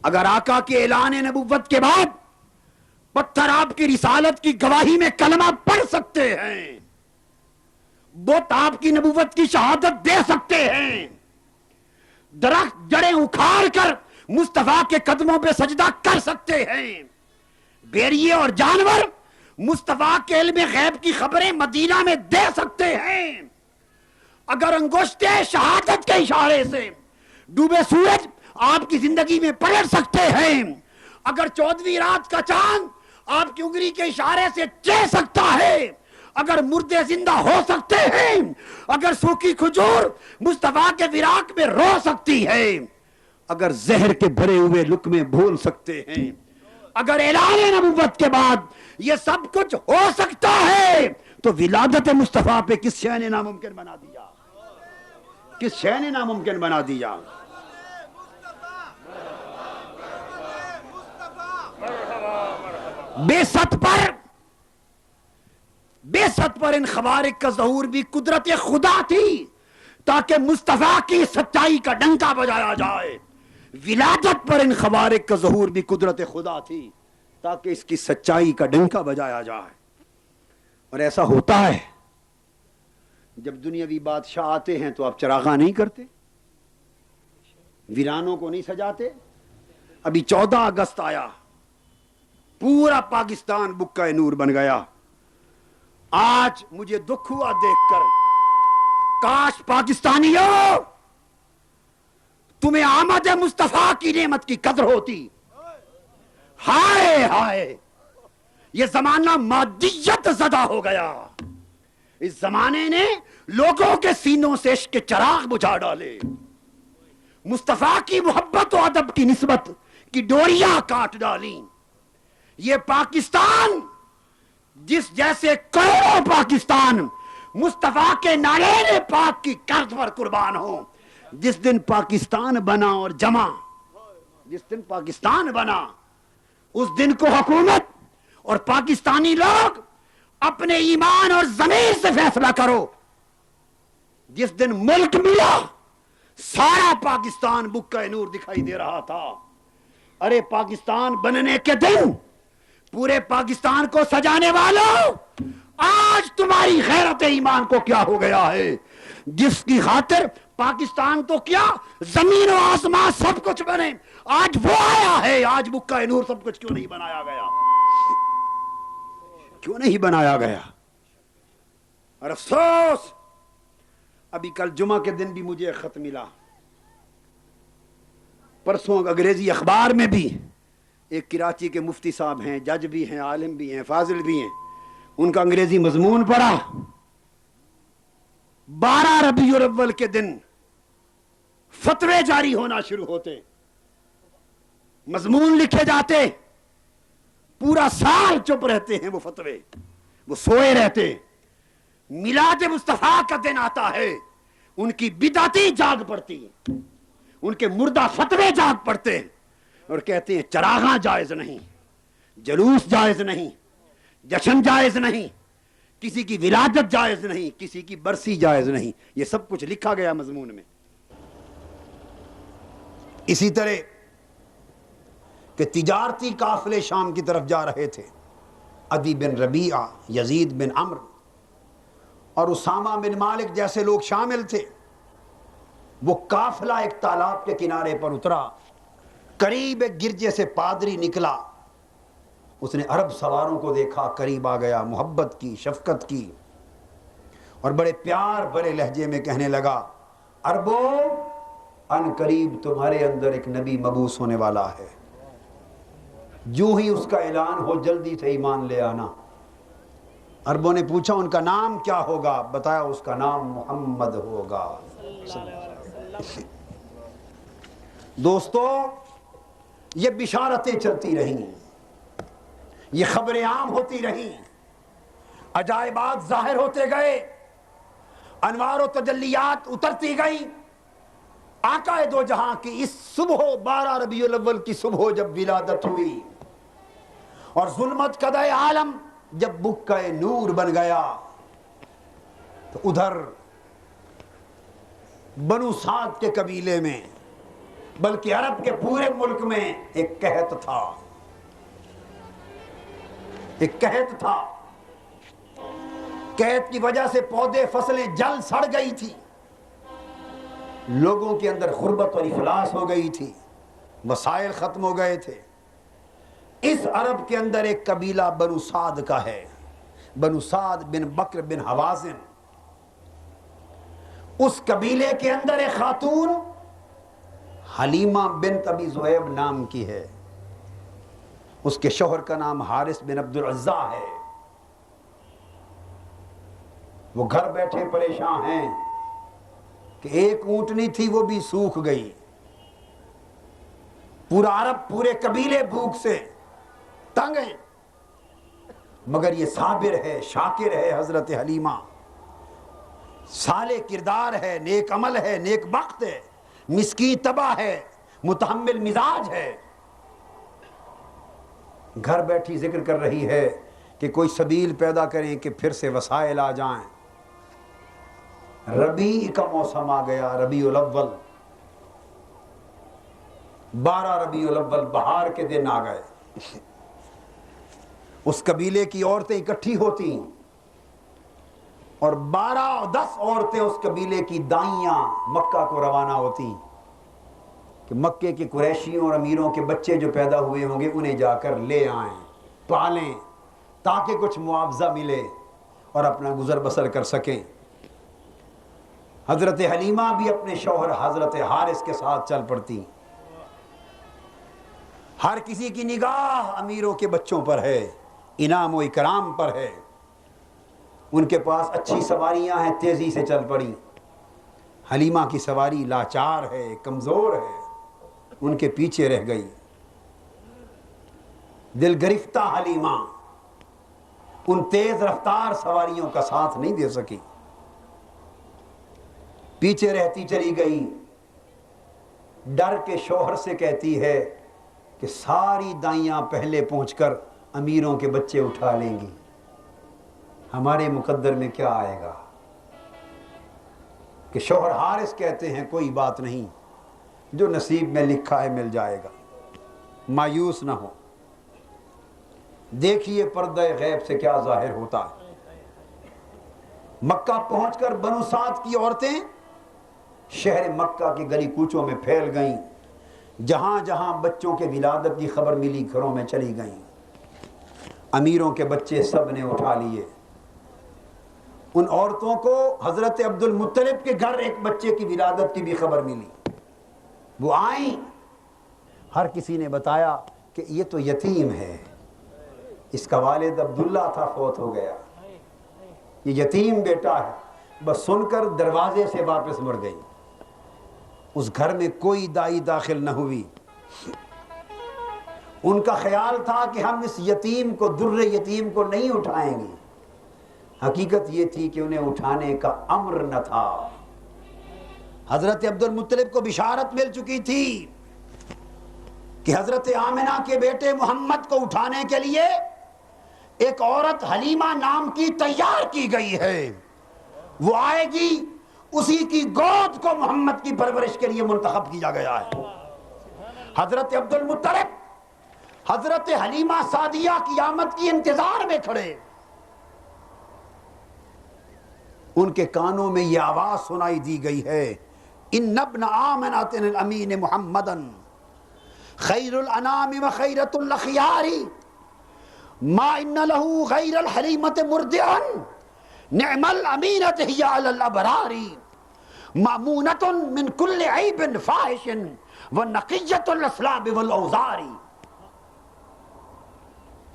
اگر آقا کے اعلان نبوت کے بعد پتھر آپ کی رسالت کی گواہی میں کلمہ پڑھ سکتے ہیں، بت آپ کی نبوت کی شہادت دے سکتے ہیں، درخت جڑیں اکھاڑ کر مصطفیٰ کے قدموں پہ سجدہ کر سکتے ہیں، بیریے اور جانور مصطفیٰ کے علم غیب کی خبریں مدینہ میں دے سکتے ہیں، اگر انگشت شہادت کے اشارے سے ڈوبے سورج آپ کی زندگی میں پلٹ سکتے ہیں، اگر 14ویں رات کا چاند آپ کی انگلی کے اشارے سے چہ سکتا ہے، اگر مردے زندہ ہو سکتے ہیں، اگر سوکھی کھجور مصطفیٰ کے فراق میں رو سکتی ہے، اگر زہر کے بھرے ہوئے لقمے بھول سکتے ہیں، اگر اعلان نبوت کے بعد یہ سب کچھ ہو سکتا ہے تو ولادت مصطفیٰ پہ کس شے نے ناممکن بنا دیا، کس شے نے ناممکن بنا دیا۔ بعثت پر ان خوارق کا ظہور بھی قدرت خدا تھی تاکہ مصطفیٰ کی سچائی کا ڈنکا بجایا جائے، ولادت پر ان خوارق کا ظہور بھی قدرت خدا تھی تاکہ اس کی سچائی کا ڈنکا بجایا جائے۔ اور ایسا ہوتا ہے جب دنیاوی بادشاہ آتے ہیں تو آپ چراغاں نہیں کرتے، ویرانوں کو نہیں سجاتے۔ ابھی 14 اگست آیا، پورا پاکستان بکہ نور بن گیا۔ آج مجھے دکھ ہوا دیکھ کر، کاش پاکستانیوں تمہیں آمد مصطفیٰ کی نعمت کی قدر ہوتی۔ ہائے ہائے، یہ زمانہ مادیت زدہ ہو گیا، اس زمانے نے لوگوں کے سینوں سے عشق کے چراغ بجھا ڈالے، مصطفیٰ کی محبت و ادب کی نسبت کی ڈوریاں کاٹ ڈالیں۔ یہ پاکستان جس جیسے کروڑوں پاکستان مصطفیٰ کے نالین پاک کی قرض پر قربان ہو، جس دن پاکستان بنا اور جمع، جس دن پاکستان بنا اس دن کو حکومت اور پاکستانی لوگ اپنے ایمان اور ضمیر سے فیصلہ کرو۔ جس دن ملک ملا سارا پاکستان بکہ نور دکھائی دے رہا تھا۔ ارے پاکستان بننے کے دن پورے پاکستان کو سجانے والوں، آج تمہاری غیرت ایمان کو کیا ہو گیا ہے، جس کی خاطر پاکستان تو کیا زمین و آسمان سب کچھ بنے، آج وہ آیا ہے۔ آج بکہ نور سب کچھ کیوں نہیں بنایا گیا، کیوں نہیں بنایا گیا؟ اور افسوس، ابھی کل جمعہ کے دن بھی مجھے ایک خط ملا، پرسوں انگریزی اخبار میں بھی ایک کراچی کے مفتی صاحب ہیں، جج بھی ہیں، عالم بھی ہیں، فاضل بھی ہیں، ان کا انگریزی مضمون پڑھا۔ 12 ربیع الاول کے دن فتوے جاری ہونا شروع ہوتے، مضمون لکھے جاتے، پورا سال چپ رہتے ہیں وہ فتوے، وہ سوئے رہتے۔ میلاد مصطفیٰ کا دن آتا ہے، ان کی بدعتی جاگ پڑتی ہے، ان کے مردہ فتوے جاگ پڑتے ہیں اور کہتے ہیں چراغاں جائز نہیں، جلوس جائز نہیں، جشن جائز نہیں، کسی کی ولادت جائز نہیں، کسی کی برسی جائز نہیں. یہ سب کچھ لکھا گیا مضمون میں. اسی طرح کہ تجارتی قافلے شام کی طرف جا رہے تھے، عدی بن ربیعہ، یزید بن عمرو اور اسامہ بن مالک جیسے لوگ شامل تھے. وہ قافلہ ایک تالاب کے کنارے پر اترا، قریب ایک گرجے سے پادری نکلا. اس نے عرب سواروں کو دیکھا، قریب آ گیا، محبت کی، شفقت کی اور بڑے پیار بڑے لہجے میں کہنے لگا، عربو ان قریب تمہارے اندر ایک نبی مبعوث ہونے والا ہے، جو ہی اس کا اعلان ہو جلدی سے ایمان لے آنا. عربوں نے پوچھا ان کا نام کیا ہوگا؟ بتایا اس کا نام محمد ہوگا. دوستو یہ بشارتیں چلتی رہیں، یہ خبریں عام ہوتی رہیں، عجائبات ظاہر ہوتے گئے، انوار و تجلیات اترتی گئی. آقا دو جہاں کی اس صبح 12 ربیع الاول کی صبح جب ولادت ہوئی اور ظلمت قدح عالم جب بکہ نور بن گیا، تو ادھر بنو سعد کے قبیلے میں بلکہ عرب کے پورے ملک میں ایک قحط تھا، ایک قحط تھا. قحط کی وجہ سے پودے فصلیں جل سڑ گئی تھی، لوگوں کے اندر غربت اور افلاس ہو گئی تھی، وسائل ختم ہو گئے تھے. اس عرب کے اندر ایک قبیلہ بنو سعد کا ہے، بنو سعد بن بکر بن حوازن. اس قبیلے کے اندر ایک خاتون حلیمہ بنت ابی ذؤیب نام کی ہے، اس کے شوہر کا نام حارث بن عبد العزیٰ ہے. وہ گھر بیٹھے پریشان ہیں کہ ایک اونٹنی تھی وہ بھی سوکھ گئی. پورا عرب، پورے قبیلے بھوک سے تنگ ہیں، مگر یہ صابر ہے، شاکر ہے. حضرت حلیمہ صالح کردار ہے، نیک عمل ہے، نیک بخت ہے، مسکین طبع ہے، متحمل مزاج ہے. گھر بیٹھی ذکر کر رہی ہے کہ کوئی سبیل پیدا کریں کہ پھر سے وسائل آ جائیں. ربیع کا موسم آ گیا، ربیع الاول، 12 ربیع الاول، بہار کے دن آ گئے. اس قبیلے کی عورتیں اکٹھی ہوتی اور 10 عورتیں اس قبیلے کی دائیاں مکہ کو روانہ ہوتی کہ مکے کے قریشیوں اور امیروں کے بچے جو پیدا ہوئے ہوں گے انہیں جا کر لے آئیں، پالیں، تاکہ کچھ معاوضہ ملے اور اپنا گزر بسر کر سکیں. حضرت حلیمہ بھی اپنے شوہر حضرت حارث کے ساتھ چل پڑتی. ہر کسی کی نگاہ امیروں کے بچوں پر ہے، انعام و اکرام پر ہے. ان کے پاس اچھی سواریاں ہیں، تیزی سے چل پڑی. حلیمہ کی سواری لاچار ہے، کمزور ہے، ان کے پیچھے رہ گئی. دل گرفتہ حلیمہ ان تیز رفتار سواریوں کا ساتھ نہیں دے سکی، پیچھے رہتی چلی گئی. ڈر کے شوہر سے کہتی ہے کہ ساری دائیاں پہلے پہنچ کر امیروں کے بچے اٹھا لیں گی، ہمارے مقدر میں کیا آئے گا. کہ شوہر حارث کہتے ہیں کوئی بات نہیں، جو نصیب میں لکھا ہے مل جائے گا، مایوس نہ ہو. دیکھیے پردہ غیب سے کیا ظاہر ہوتا ہے. مکہ پہنچ کر بنو سعد کی عورتیں شہر مکہ کی گلی کوچوں میں پھیل گئیں، جہاں جہاں بچوں کے ولادت کی خبر ملی گھروں میں چلی گئیں. امیروں کے بچے سب نے اٹھا لیے. ان عورتوں کو حضرت عبد المطلب کے گھر ایک بچے کی ولادت کی بھی خبر ملی. وہ آئیں، ہر کسی نے بتایا کہ یہ تو یتیم ہے، اس کا والد عبداللہ تھا فوت ہو گیا، یہ یتیم بیٹا ہے. بس سن کر دروازے سے واپس مڑ گئی. اس گھر میں کوئی دائی داخل نہ ہوئی. ان کا خیال تھا کہ ہم اس یتیم کو، در یتیم کو نہیں اٹھائیں گے. حقیقت یہ تھی کہ انہیں اٹھانے کا امر نہ تھا. حضرت عبد المطلب کو بشارت مل چکی تھی کہ حضرت آمنہ کے بیٹے محمد کو اٹھانے کے لیے ایک عورت حلیمہ نام کی تیار کی گئی ہے، وہ آئے گی، اسی کی گود کو محمد کی پرورش کے لیے منتخب کیا گیا ہے۔ حضرت عبد المطلب حضرت حلیمہ سعدیہ کی آمد کی انتظار میں کھڑے، ان کے کانوں میں یہ آواز سنائی دی گئی ہے، ان ابن آمنۃ الامین محمدن خیر الانام و خیرۃ الاخیار ما ان له غیر الحلیمۃ مردعا نعم الامینۃ ہی علی الابرار مامونۃ من کل عیب فاحش ونقیۃ الاسلاب والاوزار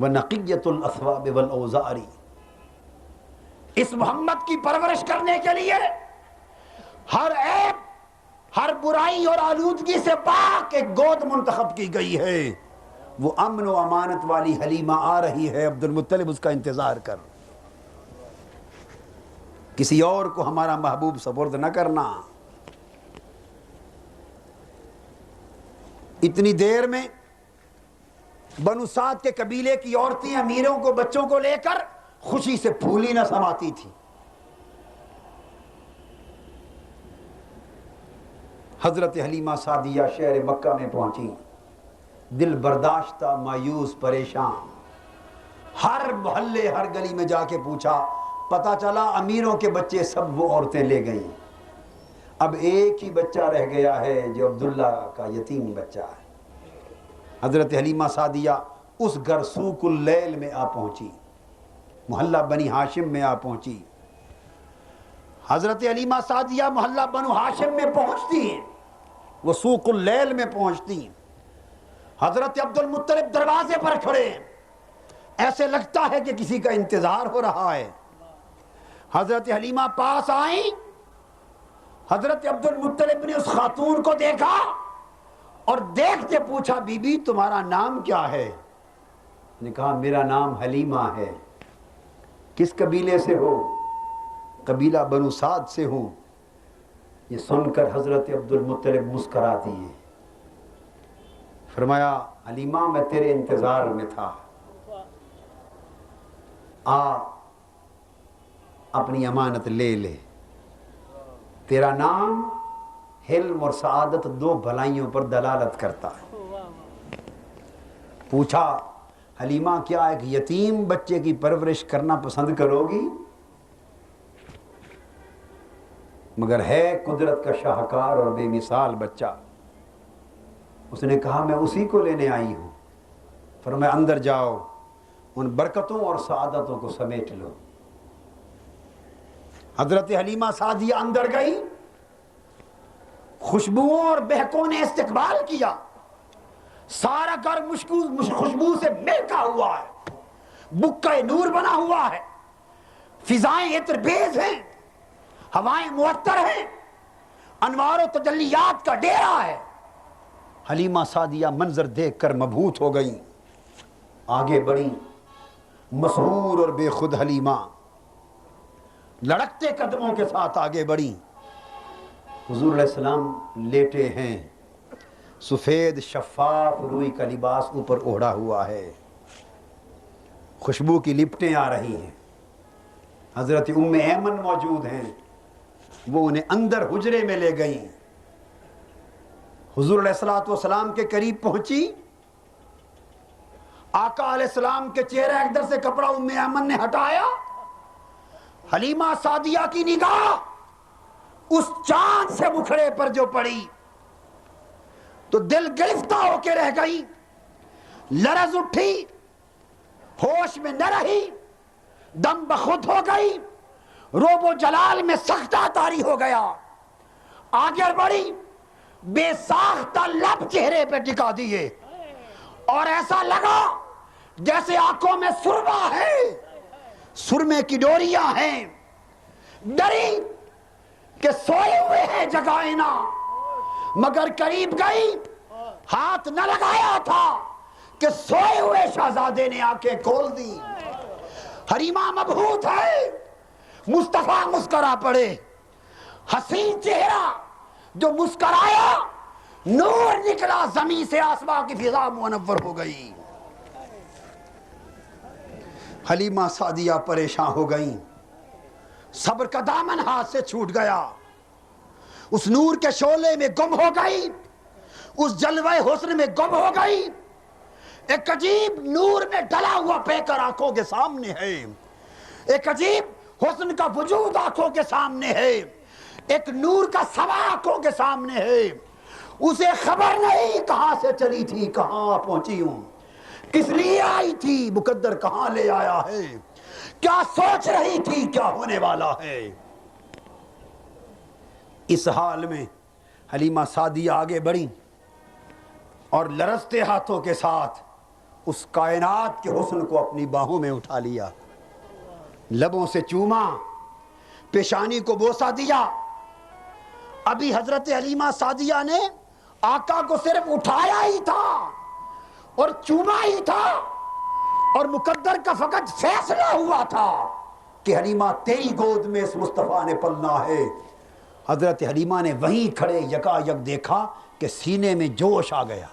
ونقیۃ الاسباب والاوزار۔ اس محمد کی پرورش کرنے کے لیے ہر عیب، ہر برائی اور آلودگی سے پاک ایک گود منتخب کی گئی ہے، وہ امن و امانت والی حلیمہ آ رہی ہے، عبد المطلب اس کا انتظار کر، کسی اور کو ہمارا محبوب سپرد نہ کرنا۔ اتنی دیر میں بنو سعد کے قبیلے کی عورتیں امیروں کو، بچوں کو لے کر خوشی سے پھولی نہ سماتی تھی۔ حضرت حلیمہ سعدیہ شہر مکہ میں پہنچی، دل برداشتہ، مایوس، پریشان، ہر محلے ہر گلی میں جا کے پوچھا، پتہ چلا امیروں کے بچے سب وہ عورتیں لے گئیں، اب ایک ہی بچہ رہ گیا ہے جو عبداللہ کا یتیم بچہ ہے۔ حضرت حلیمہ سعدیہ اس گھر سوق اللیل میں آ پہنچی، محلہ بنی ہاشم میں آ پہنچی۔ حضرت حلیمہ سعدیہ محلہ بنو ہاشم میں پہنچتی ہیں، وہ سوق اللیل میں پہنچتی ہیں۔ حضرت عبد المطلب دروازے پر کھڑے ہیں، ایسے لگتا ہے کہ کسی کا انتظار ہو رہا ہے۔ حضرت حلیمہ پاس آئیں، حضرت عبد المطلب نے اس خاتون کو دیکھا اور دیکھتے پوچھا، بی بی تمہارا نام کیا ہے؟ نے کہا میرا نام حلیمہ ہے۔ کس قبیلے سے ہو؟ قبیلہ بنو سعد سے ہوں۔ یہ سن کر حضرت عبد المطلب مسکرا دیے، فرمایا حلیمہ میں تیرے انتظار میں تھا، آ اپنی امانت لے لے۔ تیرا نام حلم اور سعادت دو بھلائیوں پر دلالت کرتا ہے۔ پوچھا حلیمہ کیا ایک یتیم بچے کی پرورش کرنا پسند کرو گی؟ مگر ہے قدرت کا شاہکار اور بے مثال بچہ۔ اس نے کہا میں اسی کو لینے آئی ہوں۔ فرمایا اندر جاؤ، ان برکتوں اور سعادتوں کو سمیٹ لو۔ حضرت حلیمہ سعدیہ اندر گئی، خوشبوؤں اور بہکوں نے استقبال کیا، سارا گھر خوشبو سے مہکا ہوا ہے، بکہ نور بنا ہوا ہے، فضائیں عطر بیز ہیں، ہوائیں معطر ہیں، انوار و تجلیات کا ڈیرا ہے۔ حلیمہ سعدیہ منظر دیکھ کر مبہوت ہو گئی، آگے بڑھی، مسحور اور بے خود حلیمہ لڑکتے قدموں کے ساتھ آگے بڑھی۔ حضور علیہ السلام لیٹے ہیں، سفید شفاف روئی کا لباس اوپر اوڑھا ہوا ہے، خوشبو کی لپٹیں آ رہی ہیں۔ حضرت ام ایمن موجود ہیں، وہ انہیں اندر حجرے میں لے گئیں۔ حضور علیہ السلام کے قریب پہنچی، آقا علیہ السلام کے چہرے اقدر سے کپڑا ام ایمن نے ہٹایا، حلیمہ سعدیہ کی نگاہ اس چاند سے مکھڑے پر جو پڑی تو دل گرفتہ ہو کے رہ گئی، لرز اٹھی، ہوش میں نہ رہی، دم بخود ہو گئی، روب و جلال میں سختہ طاری ہو گیا، آگے بڑھی، بے ساختہ لب چہرے پہ ٹکا دیے، اور ایسا لگا جیسے آنکھوں میں سرما ہے، سرمے کی ڈوریاں ہیں، ڈری کہ سوئے ہوئے ہیں جگائے نہ، مگر قریب گئی، ہاتھ نہ لگایا تھا کہ سوئے ہوئے شہزادے نے آنکھیں کھول دی۔ حلیمہ مبہوت ہے، مصطفیٰ مسکرا پڑے، حسین چہرہ، جو مسکرایا نور نکلا زمین سے، آسمان کی فضا منور ہو گئی۔ حلیمہ سعدیہ پریشان ہو گئیں، صبر کا دامن ہاتھ سے چھوٹ گیا، اس نور کے شعلے میں گم ہو گئی، اس جلوہ حسن میں گم ہو گئی۔ ایک عجیب نور میں ڈلا ہوا پیکر آنکھوں کے سامنے ہے، ایک عجیب حسن کا وجود آنکھوں کے سامنے ہے، ایک نور کا سوا آنکھوں کے سامنے ہے۔ اسے خبر نہیں کہاں سے چلی تھی، کہاں پہنچی ہوں، کس لیے آئی تھی، مقدر کہاں لے آیا ہے، کیا سوچ رہی تھی، کیا ہونے والا ہے۔ اس حال میں حلیمہ سعدیہ آگے بڑھیں اور لرزتے ہاتھوں کے ساتھ اس کائنات کے حسن کو اپنی باہوں میں اٹھا لیا، لبوں سے چوما، پیشانی کو بوسہ دیا۔ ابھی حضرت حلیمہ سعدیہ نے آقا کو صرف اٹھایا ہی تھا اور چوما ہی تھا، اور مقدر کا فقط فیصلہ ہوا تھا کہ حلیمہ تیری گود میں اس مصطفیٰ نے پلنا ہے۔ حضرت حلیمہ نے وہیں کھڑے یکا یک دیکھا کہ سینے میں جوش آ گیا،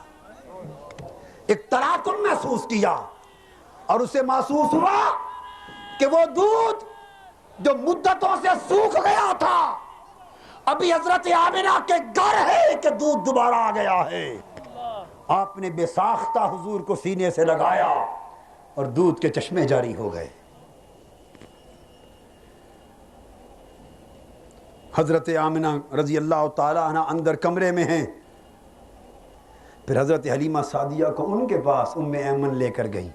ایک تراکم محسوس کیا، اور اسے محسوس ہوا کہ وہ دودھ جو مدتوں سے سوکھ گیا تھا ابھی حضرت آمنہ کے گھر ہے کہ دودھ دوبارہ آ گیا ہے۔ آپ نے بے ساختہ حضور کو سینے سے لگایا اور دودھ کے چشمے جاری ہو گئے۔ حضرت آمنہ رضی اللہ تعالیٰ عنہ اندر کمرے میں ہیں، پھر حضرت حلیمہ سعدیہ کو ان کے پاس ام ایمن لے کر گئیں۔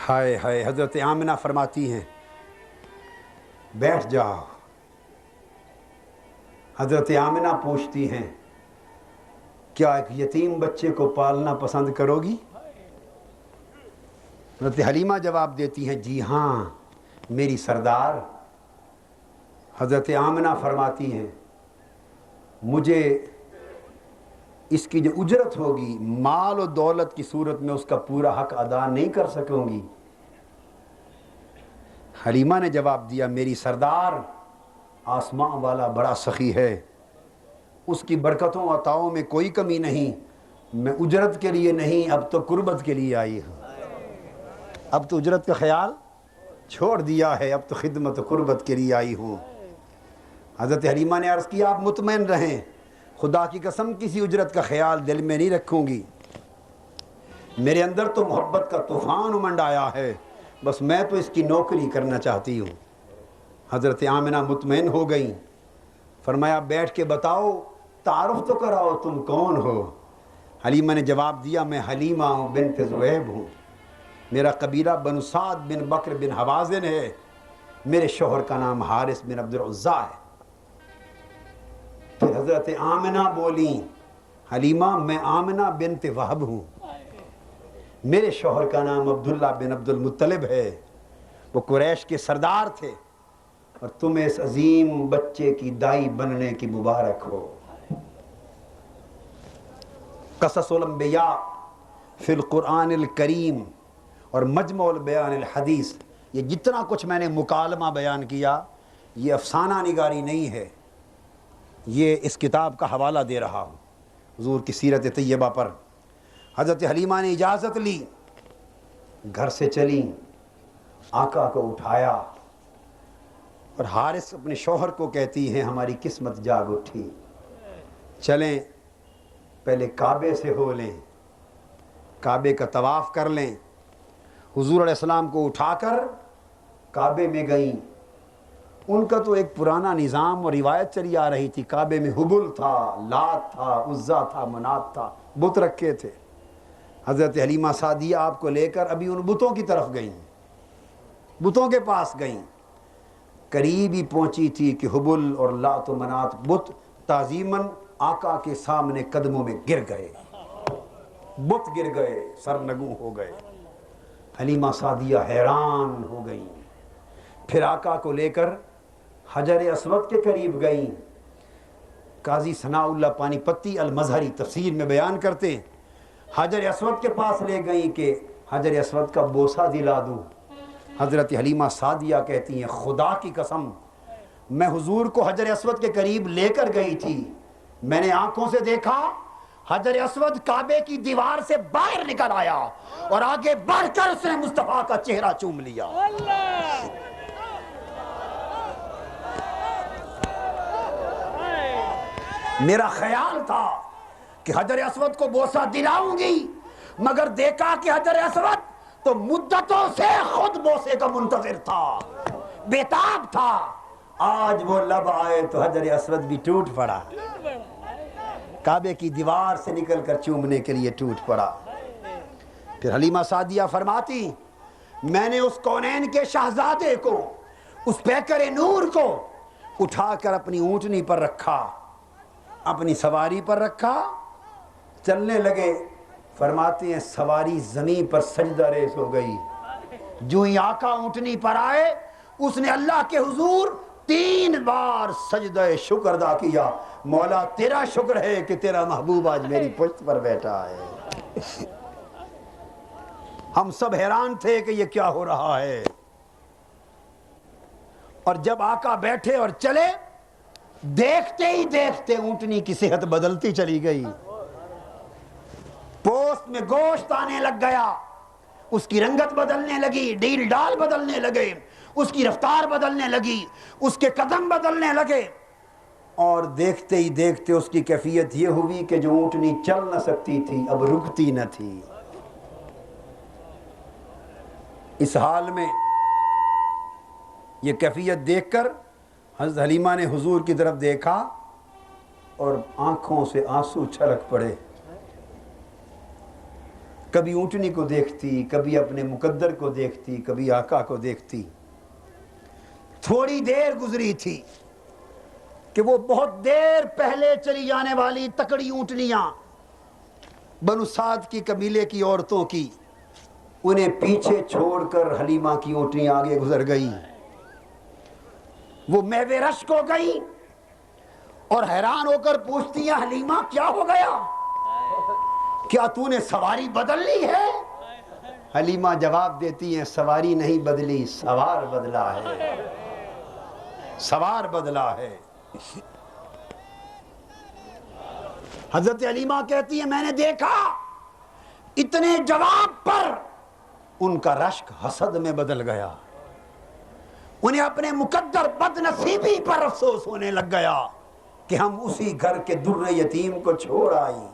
ہائے ہائے، حضرت آمنہ فرماتی ہیں بیٹھ جاؤ۔ حضرت آمنہ پوچھتی ہیں کیا ایک یتیم بچے کو پالنا پسند کرو گی؟ حضرت حلیمہ جواب دیتی ہیں جی ہاں میری سردار۔ حضرت آمنہ فرماتی ہیں مجھے اس کی جو اجرت ہوگی مال و دولت کی صورت میں اس کا پورا حق ادا نہیں کر سکوں گی۔ حلیمہ نے جواب دیا میری سردار آسمان والا بڑا سخی ہے، اس کی برکتوں عطاؤں میں کوئی کمی نہیں، میں اجرت کے لیے نہیں اب تو قربت کے لیے آئی ہوں، اب تو اجرت کا خیال چھوڑ دیا ہے، اب تو خدمت و قربت کے لیے آئی ہوں۔ حضرت حلیمہ نے عرض کیا آپ مطمئن رہیں، خدا کی قسم کسی اجرت کا خیال دل میں نہیں رکھوں گی، میرے اندر تو محبت کا طوفان امنڈ آیا ہے، بس میں تو اس کی نوکری کرنا چاہتی ہوں۔ حضرت آمنہ مطمئن ہو گئیں، فرمایا بیٹھ کے بتاؤ، تعارف تو کراؤ تم کون ہو؟ حلیمہ نے جواب دیا میں حلیمہ ہوں بنت زویب ہوں، میرا قبیلہ بنو سعد بن بکر بن حوازن ہے، میرے شوہر کا نام حارث بن عبد العزیٰ ہے۔ پھر حضرت آمنہ بولیں حلیمہ میں آمنہ بنت وہب ہوں، میرے شوہر کا نام عبداللہ بن عبد المطلب ہے، وہ قریش کے سردار تھے، اور تمہیں اس عظیم بچے کی دائی بننے کی مبارک ہو۔ قصص الانبیاء فی القرآن الکریم اور مجمع البیان الحدیث، یہ جتنا کچھ میں نے مکالمہ بیان کیا یہ افسانہ نگاری نہیں ہے، یہ اس کتاب کا حوالہ دے رہا ہوں حضور کی سیرت طیبہ پر۔ حضرت حلیمہ نے اجازت لی، گھر سے چلیں، آقا کو اٹھایا، اور حارث اپنے شوہر کو کہتی ہیں ہماری قسمت جاگ اٹھی، چلیں پہلے کعبے سے ہو لیں، کعبے کا طواف کر لیں۔ حضور علیہ السلام کو اٹھا کر کعبے میں گئیں۔ ان کا تو ایک پرانا نظام اور روایت چلی آ رہی تھی، کعبے میں حبل تھا، لات تھا، عزا تھا، منات تھا، بت رکھے تھے۔ حضرت حلیمہ سعدیہ آپ کو لے کر ابھی ان بتوں کی طرف گئیں، بتوں کے پاس گئیں، قریب ہی پہنچی تھی کہ حبل اور لات و منات بت تعظیماً آقا کے سامنے قدموں میں گر گئے، بت گر گئے، سرنگوں ہو گئے۔ حلیمہ سعدیہ حیران ہو گئیں، پھر آقا کو لے کر حجر اسود کے قریب گئیں۔ قاضی ثناء اللہ پانی پتی المظہری تفسیر میں بیان کرتے ہیں حجر اسود کے پاس لے گئیں کہ حجر اسود کا بوسہ دلا دوں۔ حضرت حلیمہ سعدیہ کہتی ہیں خدا کی قسم میں حضور کو حجر اسود کے قریب لے کر گئی تھی، میں نے آنکھوں سے دیکھا حجر اسود کعبے کی دیوار سے باہر نکل آیا اور آگے بڑھ کر اس نے مصطفیٰ کا چہرہ چوم لیا۔ میرا خیال تھا کہ حجر اسود کو بوسہ دلاؤں گی، مگر دیکھا کہ حجر اسود تو مدتوں سے خود بوسے کا منتظر تھا، بےتاب تھا۔ آج وہ لب آئے تو حجر اسود بھی ٹوٹ پڑا، کعبے کی دیوار سے نکل کر چومنے کے لیے ٹوٹ پڑا۔ پھر حلیمہ سعدیہ فرماتی میں نے اس کونین کے شہزادے کو، اس پیکر نور کو اٹھا کر اپنی اونٹنی پر رکھا، اپنی سواری پر رکھا، چلنے لگے۔ فرماتے ہیں سواری زمین پر سجدہ ریز ہو گئی، جو ہی آقا اونٹنی پر آئے اس نے اللہ کے حضور 3 بار سجدہ شکر ادا کیا، مولا تیرا شکر ہے کہ تیرا محبوب آج میری پشت پر بیٹھا ہے۔ ہم سب حیران تھے کہ یہ کیا ہو رہا ہے، اور جب آقا بیٹھے اور چلے، دیکھتے ہی دیکھتے اونٹنی کی صحت بدلتی چلی گئی، پوست میں گوشت آنے لگ گیا، اس کی رنگت بدلنے لگی، ڈیل ڈال بدلنے لگے، اس کی رفتار بدلنے لگی، اس کے قدم بدلنے لگے، اور دیکھتے ہی دیکھتے اس کی کیفیت یہ ہوئی کہ جو اونٹنی چل نہ سکتی تھی اب رکتی نہ تھی۔ اس حال میں یہ کیفیت دیکھ کر حضرت حلیمہ نے حضور کی طرف دیکھا اور آنکھوں سے آنسو چھلک پڑے۔ کبھی اونٹنی کو دیکھتی، کبھی اپنے مقدر کو دیکھتی، کبھی آقا کو دیکھتی۔ تھوڑی دیر گزری تھی کہ وہ بہت دیر پہلے چلی جانے والی تکڑی اونٹنیاں بنو سعد کی قبیلے کی عورتوں کی، انہیں پیچھے چھوڑ کر حلیمہ کی اونٹنی آگے گزر گئی۔ وہ میوے رشک ہو گئی اور حیران ہو کر پوچھتی ہیں حلیمہ کیا ہو گیا، کیا تو نے سواری بدل لی ہے؟ حلیمہ جواب دیتی ہیں سواری نہیں بدلی، سوار بدلا ہے، سوار بدلا ہے۔ حضرت حلیمہ کہتی ہیں میں نے دیکھا اتنے جواب پر ان کا رشک حسد میں بدل گیا، انہیں اپنے مقدر بد نصیبی پر افسوس ہونے لگ گیا کہ ہم اسی گھر کے در یتیم کو چھوڑ آئی۔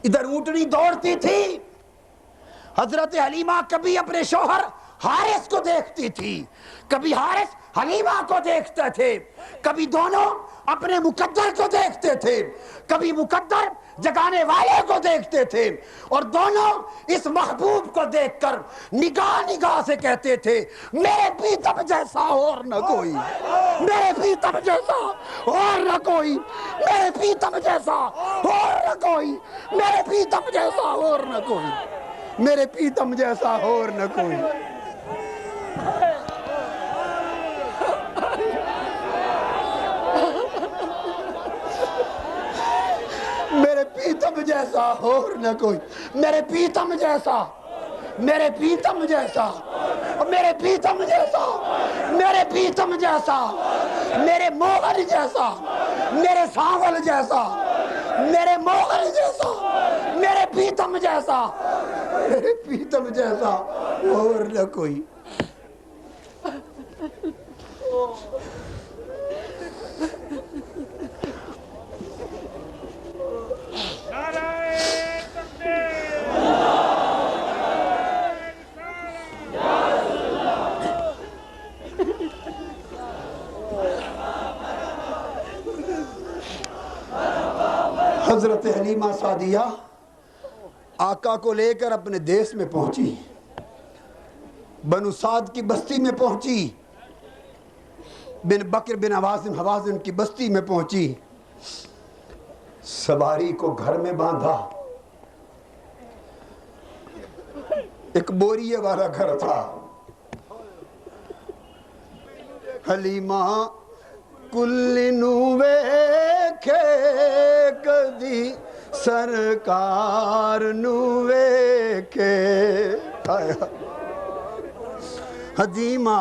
ادھر اونٹنی دوڑتی تھی، حضرت حلیمہ کبھی اپنے شوہر حارث کو دیکھتی تھی، کبھی حارث حلیمہ کو دیکھتے تھے، کبھی دونوں اپنے مقدر کو دیکھتے تھے، کبھی مقدر جگانے والے کو دیکھتے تھے، اور دونوں اس محبوب کو دیکھ کر نگاہ نگاہ سے کہتے تھے میرے پیتم جیسا اور نہ کوئی، میرے پیتم جیسا اور نہ کوئی، میرے پیتم جیسا اور نہ کوئی، میرے پیتم جیسا اور نہ کوئی، میرے پیتم جیسا اور نہ کوئی۔ میرے پیتم جیسا اور نہ کوئی، میرے پیتم جیسا، میرے پیتم جیسا، میرے پیتم جیسا، میرے پیتم جیسا، میرے موغل جیسا، میرے سانول جیسا، میرے موغل جیسا، میرے پیتم جیسا، میرے پیتم جیسا اور نہ کوئی۔ حضرت حلیمہ سعدیہ آقا کو لے کر اپنے دیس میں پہنچی، بنو سعد کی بستی میں پہنچی، بن بکر بن حوازن کی بستی میں پہنچی، سواری کو گھر میں باندھا، ایک بوریے والا گھر تھا۔ حلیمہ کل نو ویکھے کدی سرکار نو ویکھے، حلیمہ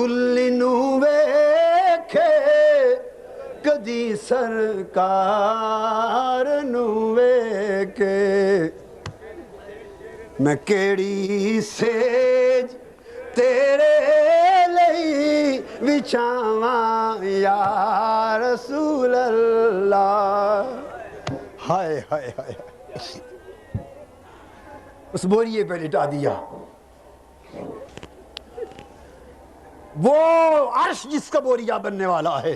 کلی نو ویکھے کدی سرکار نو ویکھے میں کیڑی سیج تیرے لئی وچھاواں یا رسول اللہ. ہائے ہائے ہائے اس بوریے پہ لٹا دیا. وہ عرش جس کا بوریا بننے والا ہے،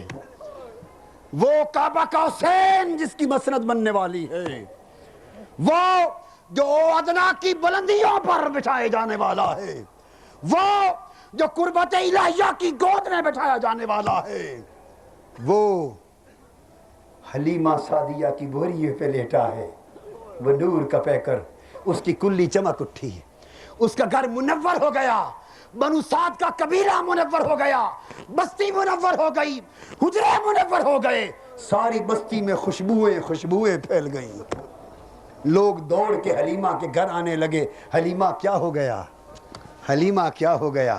وہ کعبہ کا حسین جس کی مسند بننے والی ہے، وہ جو ادنا کی بلندیوں پر بٹھائے جانے والا ہے، وہ جو قربت الہیہ کی گود میں بٹھایا جانے والا ہے، وہ حلیمہ سعدیہ کی بوریے پہ لیٹا ہے. وہ نور کا پیکر، اس کی کلی چمک اٹھی، اس کا گھر منور ہو گیا، بنو سعد کا قبیلہ منور ہو گیا، بستی منور ہو گئی، حجرے منور ہو گئے، ساری بستی میں خوشبوئیں پھیل گئیں. لوگ دوڑ کے حلیمہ کے گھر آنے لگے. حلیمہ کیا ہو گیا؟ حلیمہ کیا ہو گیا؟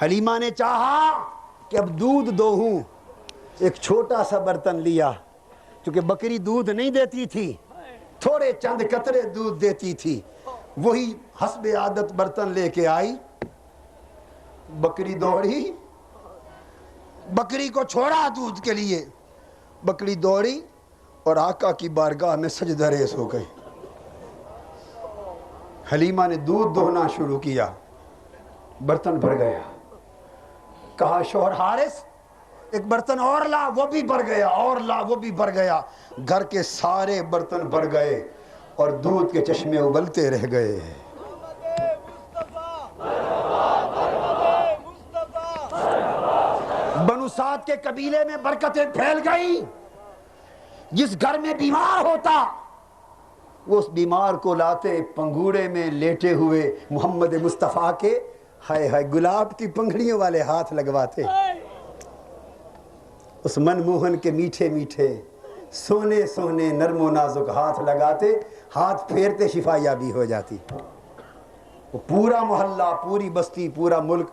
حلیمہ نے چاہا کہ اب دودھ دوہوں. ایک چھوٹا سا برتن لیا، کیونکہ بکری دودھ نہیں دیتی تھی، تھوڑے چند قطرے دودھ دیتی تھی. وہی حسب عادت برتن لے کے آئی. بکری دوڑی، بکری کو چھوڑا دودھ کے لیے، بکری دوڑی اور آقا کی بارگاہ میں سجدہ ریز ہو گئی. حلیمہ نے دودھ دوہنا شروع کیا، برتن بھر گیا. کہا شوہر حارث ایک برتن اور لا، وہ بھی بھر گیا، اور لا، وہ بھی بھر گیا. گھر کے سارے برتن بھر گئے اور دودھ کے چشمے ابلتے رہ گئے. بنو سعد کے قبیلے میں برکتیں پھیل گئی. جس گھر میں بیمار ہوتا وہ اس بیمار کو لاتے، پنگوڑے میں لیٹے ہوئے محمد مصطفیٰ کے ہائے ہائے گلاب کی پنگڑیوں والے ہاتھ لگواتے. اس منموہن کے میٹھے میٹھے سونے سونے نرم و نازک ہاتھ لگاتے، ہاتھ پھیرتے شفا یابی ہو جاتی. وہ پورا محلہ، پوری بستی، پورا ملک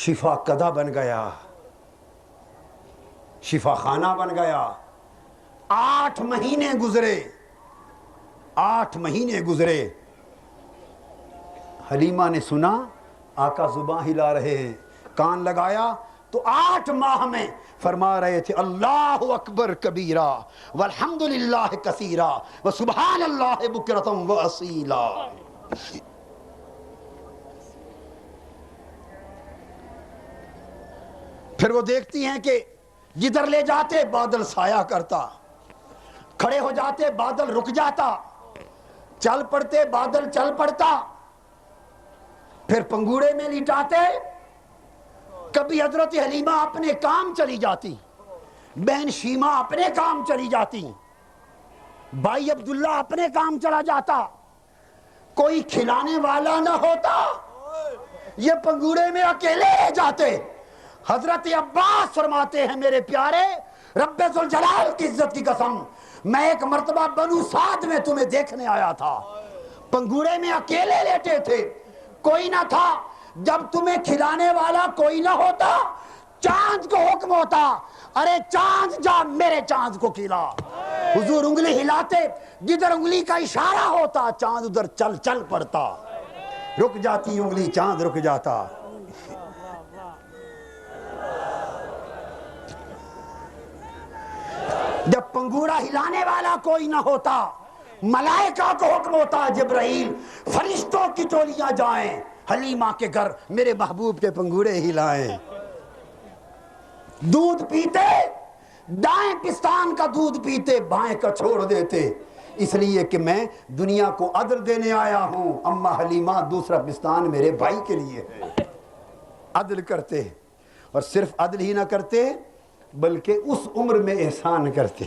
شفا کدہ بن گیا، شفا خانہ بن گیا. 8 مہینے گزرے، 8 مہینے گزرے. حلیمہ نے سنا آقا زباں ہلا رہے ہیں، کان لگایا تو 8 ماہ میں فرما رہے تھے اللہ اکبر کبیرہ والحمدللہ کثیرہ وسبحان اللہ بکرۃ واصیلا. پھر وہ دیکھتی ہیں کہ جدھر لے جاتے بادل سایہ کرتا، کھڑے ہو جاتے بادل رک جاتا، چل پڑتے بادل چل پڑتا. پھر پنگوڑے میں لٹاتے، کبھی حضرت حلیمہ اپنے کام چلی جاتی، بہن شیمہ اپنے کام چلی جاتی، بھائی عبداللہ اپنے کام چلا جاتا. کوئی کھلانے والا نہ ہوتا، یہ پنگوڑے میں اکیلے رہ جاتے. حضرت عباس فرماتے ہیں میرے پیارے رب ذوالجلال کی عزت کی قسم، میں ایک مرتبہ بنو سعد میں تمہیں دیکھنے آیا تھا، پنگوڑے میں اکیلے لیٹے تھے، کوئی نہ تھا. جب تمہیں کھلانے والا کوئی نہ ہوتا، چاند کو حکم ہوتا ارے چاند جا میرے چاند کو کھلا. حضور انگلی ہلاتے، جدھر انگلی کا اشارہ ہوتا چاند ادھر چل چل پڑتا، رک جاتی انگلی چاند رک جاتا. جب پنگوڑا ہلانے والا کوئی نہ ہوتا، ملائکہ کو حکم ہوتا جبرائیل فرشتوں کی ٹولیاں جائیں حلیمہ کے گھر میرے محبوب کے پنگوڑے ہلائیں. دودھ پیتے، دائیں پستان کا دودھ پیتے، بائیں کا چھوڑ دیتے، اس لیے کہ میں دنیا کو عدل دینے آیا ہوں. اما حلیمہ دوسرا پستان میرے بھائی کے لیے ہے. عدل کرتے، اور صرف عدل ہی نہ کرتے بلکہ اس عمر میں احسان کرتے.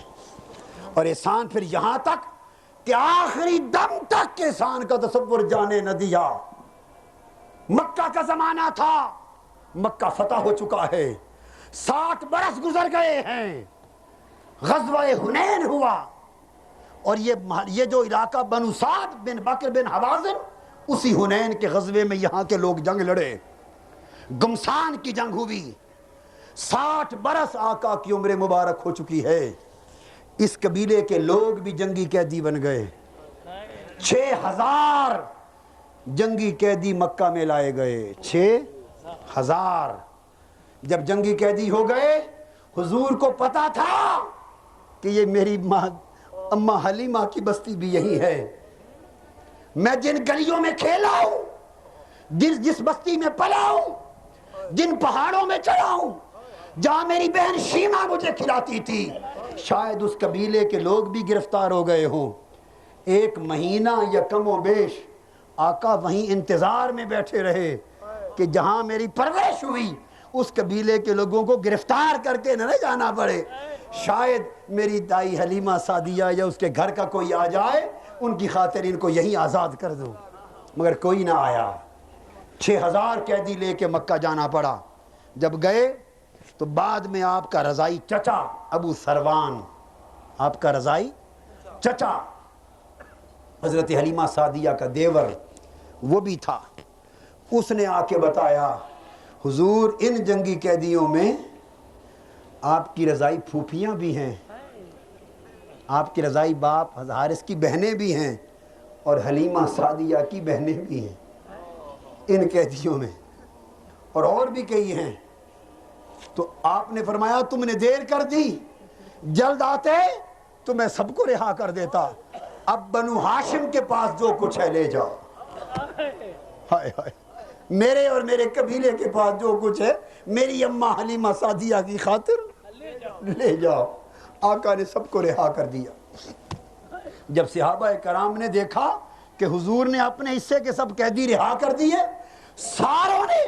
اور احسان پھر یہاں تک کہ آخری دم تک احسان کا تصور جانے نہ دیا. مکہ کا زمانہ تھا، مکہ فتح ہو چکا ہے، 60 برس گزر گئے ہیں، غزوہ حنین ہوا، اور یہ جو علاقہ بنو سعد بن بکر بن حوازن، اسی حنین کے غزوے میں یہاں کے لوگ جنگ لڑے. گمسان کی جنگ ہوئی، 60 برس آقا کی عمر مبارک ہو چکی ہے، اس قبیلے کے لوگ بھی جنگی قیدی بن گئے، 6000 جنگی قیدی مکہ میں لائے گئے، 6000 جب جنگی قیدی ہو گئے، حضور کو پتا تھا کہ یہ میری ماں اماں حلیمہ کی بستی بھی یہی ہے، میں جن گلیوں میں کھیلا ہوں، جس بستی میں پلا ہوں، جن پہاڑوں میں چڑھا ہوں، جہاں میری بہن شیمہ مجھے کھلاتی تھی، شاید اس قبیلے کے لوگ بھی گرفتار ہو گئے ہوں۔ 1 مہینہ یا کم و بیش آقا وہیں انتظار میں بیٹھے رہے کہ جہاں میری پرورش ہوئی اس قبیلے کے لوگوں کو گرفتار کر کے نہ جانا پڑے، شاید میری دائی حلیمہ سعدیہ یا اس کے گھر کا کوئی آ جائے، ان کی خاطر ان کو یہیں آزاد کر دو، مگر کوئی نہ آیا۔ 6000 قیدی لے کے مکہ جانا پڑا۔ جب گئے تو بعد میں آپ کا رضائی چچا ابو سروان، آپ کا رضائی چچا حضرت حلیمہ سعدیہ کا دیور وہ بھی تھا، اس نے آ کے بتایا حضور ان جنگی قیدیوں میں آپ کی رضائی پھوپھیاں بھی ہیں، آپ کے رضائی باپ حارث کی بہنیں بھی ہیں، اور حلیمہ سعدیہ کی بہنیں بھی ہیں ان قیدیوں میں، اور بھی کئی ہیں۔ تو آپ نے فرمایا تم نے دیر کر دی، جلد آتے تو میں سب کو رہا کر دیتا، اب بنو ہاشم کے پاس جو کچھ ہے لے جاؤ، ہائے ہائے، میرے اور میرے قبیلے کے پاس جو کچھ ہے میری اماں حلیمہ سعدیہ کی خاطر لے جاؤ۔ آقا نے سب کو رہا کر دیا۔ جب صحابہ کرام نے دیکھا کہ حضور نے اپنے حصے کے سب قیدی رہا کر دیے، ساروں نے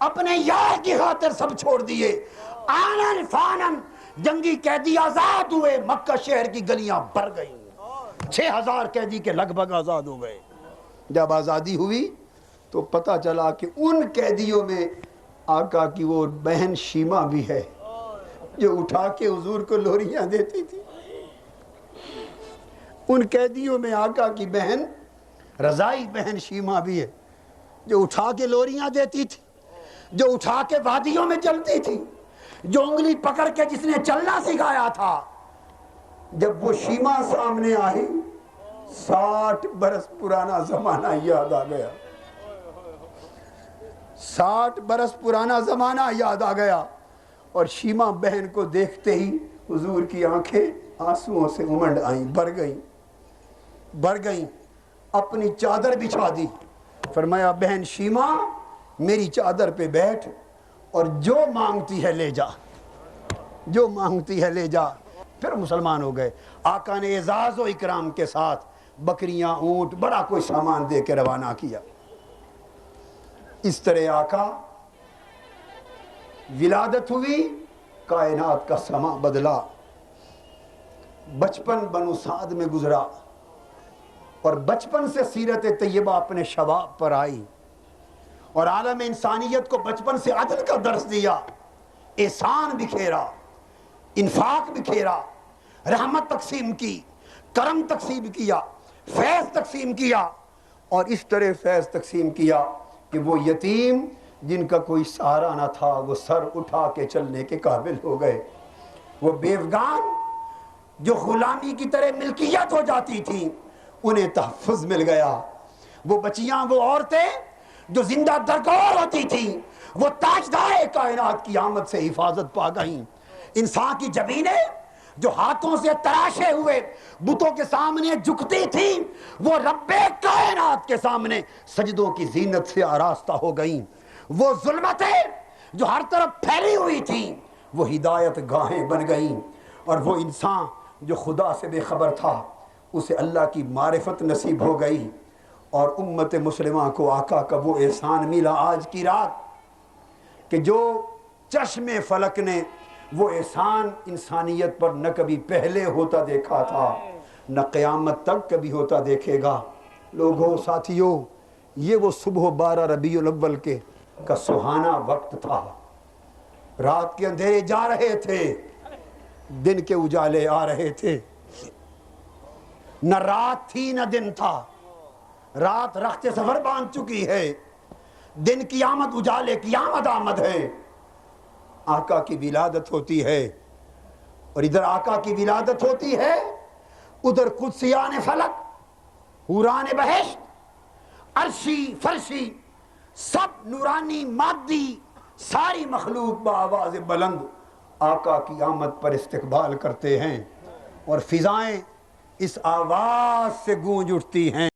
اپنے یار کی خاطر سب چھوڑ دیے، آنن فانن جنگی قیدی آزاد ہوئے، مکہ شہر کی گلیاں بھر گئیں، 6000 قیدی کے لگ بھگ آزاد ہو گئے۔ جب آزادی ہوئی تو پتہ چلا کہ ان قیدیوں میں آقا کی وہ بہن شیمہ بھی ہے جو اٹھا کے حضور کو لوریاں دیتی تھی، ان قیدیوں میں آقا کی بہن رضائی بہن شیمہ بھی ہے جو اٹھا کے لوریاں دیتی تھی، جو اٹھا کے وادیوں میں چلتی تھی، جو انگلی پکڑ کے جس نے چلنا سکھایا تھا۔ جب وہ شیمہ سامنے آئی 60 برس پرانا زمانہ یاد آ گیا، 60 برس پرانا زمانہ یاد آ گیا، اور شیمہ بہن کو دیکھتے ہی حضور کی آنکھیں آنسوؤں سے امنڈ آئیں، بھر گئیں، اپنی چادر بچھا دی، فرمایا بہن شیمہ میری چادر پہ بیٹھ اور جو مانگتی ہے لے جا، جو مانگتی ہے لے جا۔ پھر مسلمان ہو گئے۔ آقا نے اعزاز و اکرام کے ساتھ بکریاں، اونٹ، بڑا کوئی سامان دے کے روانہ کیا۔ اس طرح آقا ولادت ہوئی، کائنات کا سما بدلا، بچپن بنو سعد میں گزرا، اور بچپن سے سیرت طیبہ اپنے شباب پر آئی، اور عالم انسانیت کو بچپن سے عدل کا درس دیا، احسان بکھیرا، انفاق بکھیرا، رحمت تقسیم کی، کرم تقسیم کیا، فیض تقسیم کیا، اور اس طرح فیض تقسیم کیا کہ وہ یتیم جن کا کوئی سہارا نہ تھا وہ سر اٹھا کے چلنے کے قابل ہو گئے، وہ بیوگان جو غلامی کی طرح ملکیت ہو جاتی تھیں انہیں تحفظ مل گیا، وہ بچیاں، وہ عورتیں جو زندہ درگور ہوتی تھیں وہ تاجدار کائنات کی آمد سے حفاظت پا گئیں، انسان کی جبینیں جو ہاتھوں سے تراشے ہوئے بتوں کے سامنے جھکتی تھیں وہ رب کائنات کے سامنے سجدوں کی زینت سے آراستہ ہو گئیں، وہ ظلمتیں جو ہر طرف پھیلی ہوئی تھیں وہ ہدایت گاہیں بن گئیں، اور وہ انسان جو خدا سے بے خبر تھا اسے اللہ کی معرفت نصیب ہو گئی، اور امت مسلمہ کو آقا کا وہ احسان ملا آج کی رات کہ جو چشم فلک نے وہ احسان انسانیت پر نہ کبھی پہلے ہوتا دیکھا تھا نہ قیامت تک کبھی ہوتا دیکھے گا۔ لوگوں، ساتھیوں، یہ وہ صبح 12 ربیع الاول کا سہانا وقت تھا، رات کے اندھیرے جا رہے تھے، دن کے اجالے آ رہے تھے، نہ رات تھی نہ دن تھا، رات رخت سفر باندھ چکی ہے، دن کی آمد اجالے کی آمد ہے، آقا کی ولادت ہوتی ہے، اور ادھر آقا کی ولادت ہوتی ہے، ادھر قدسیان فلک، حوران بہشت، عرشی فرشی، سب نورانی مادی ساری مخلوق بآواز بلند آقا کی آمد پر استقبال کرتے ہیں، اور فضائیں اس آواز سے گونج اٹھتی ہیں۔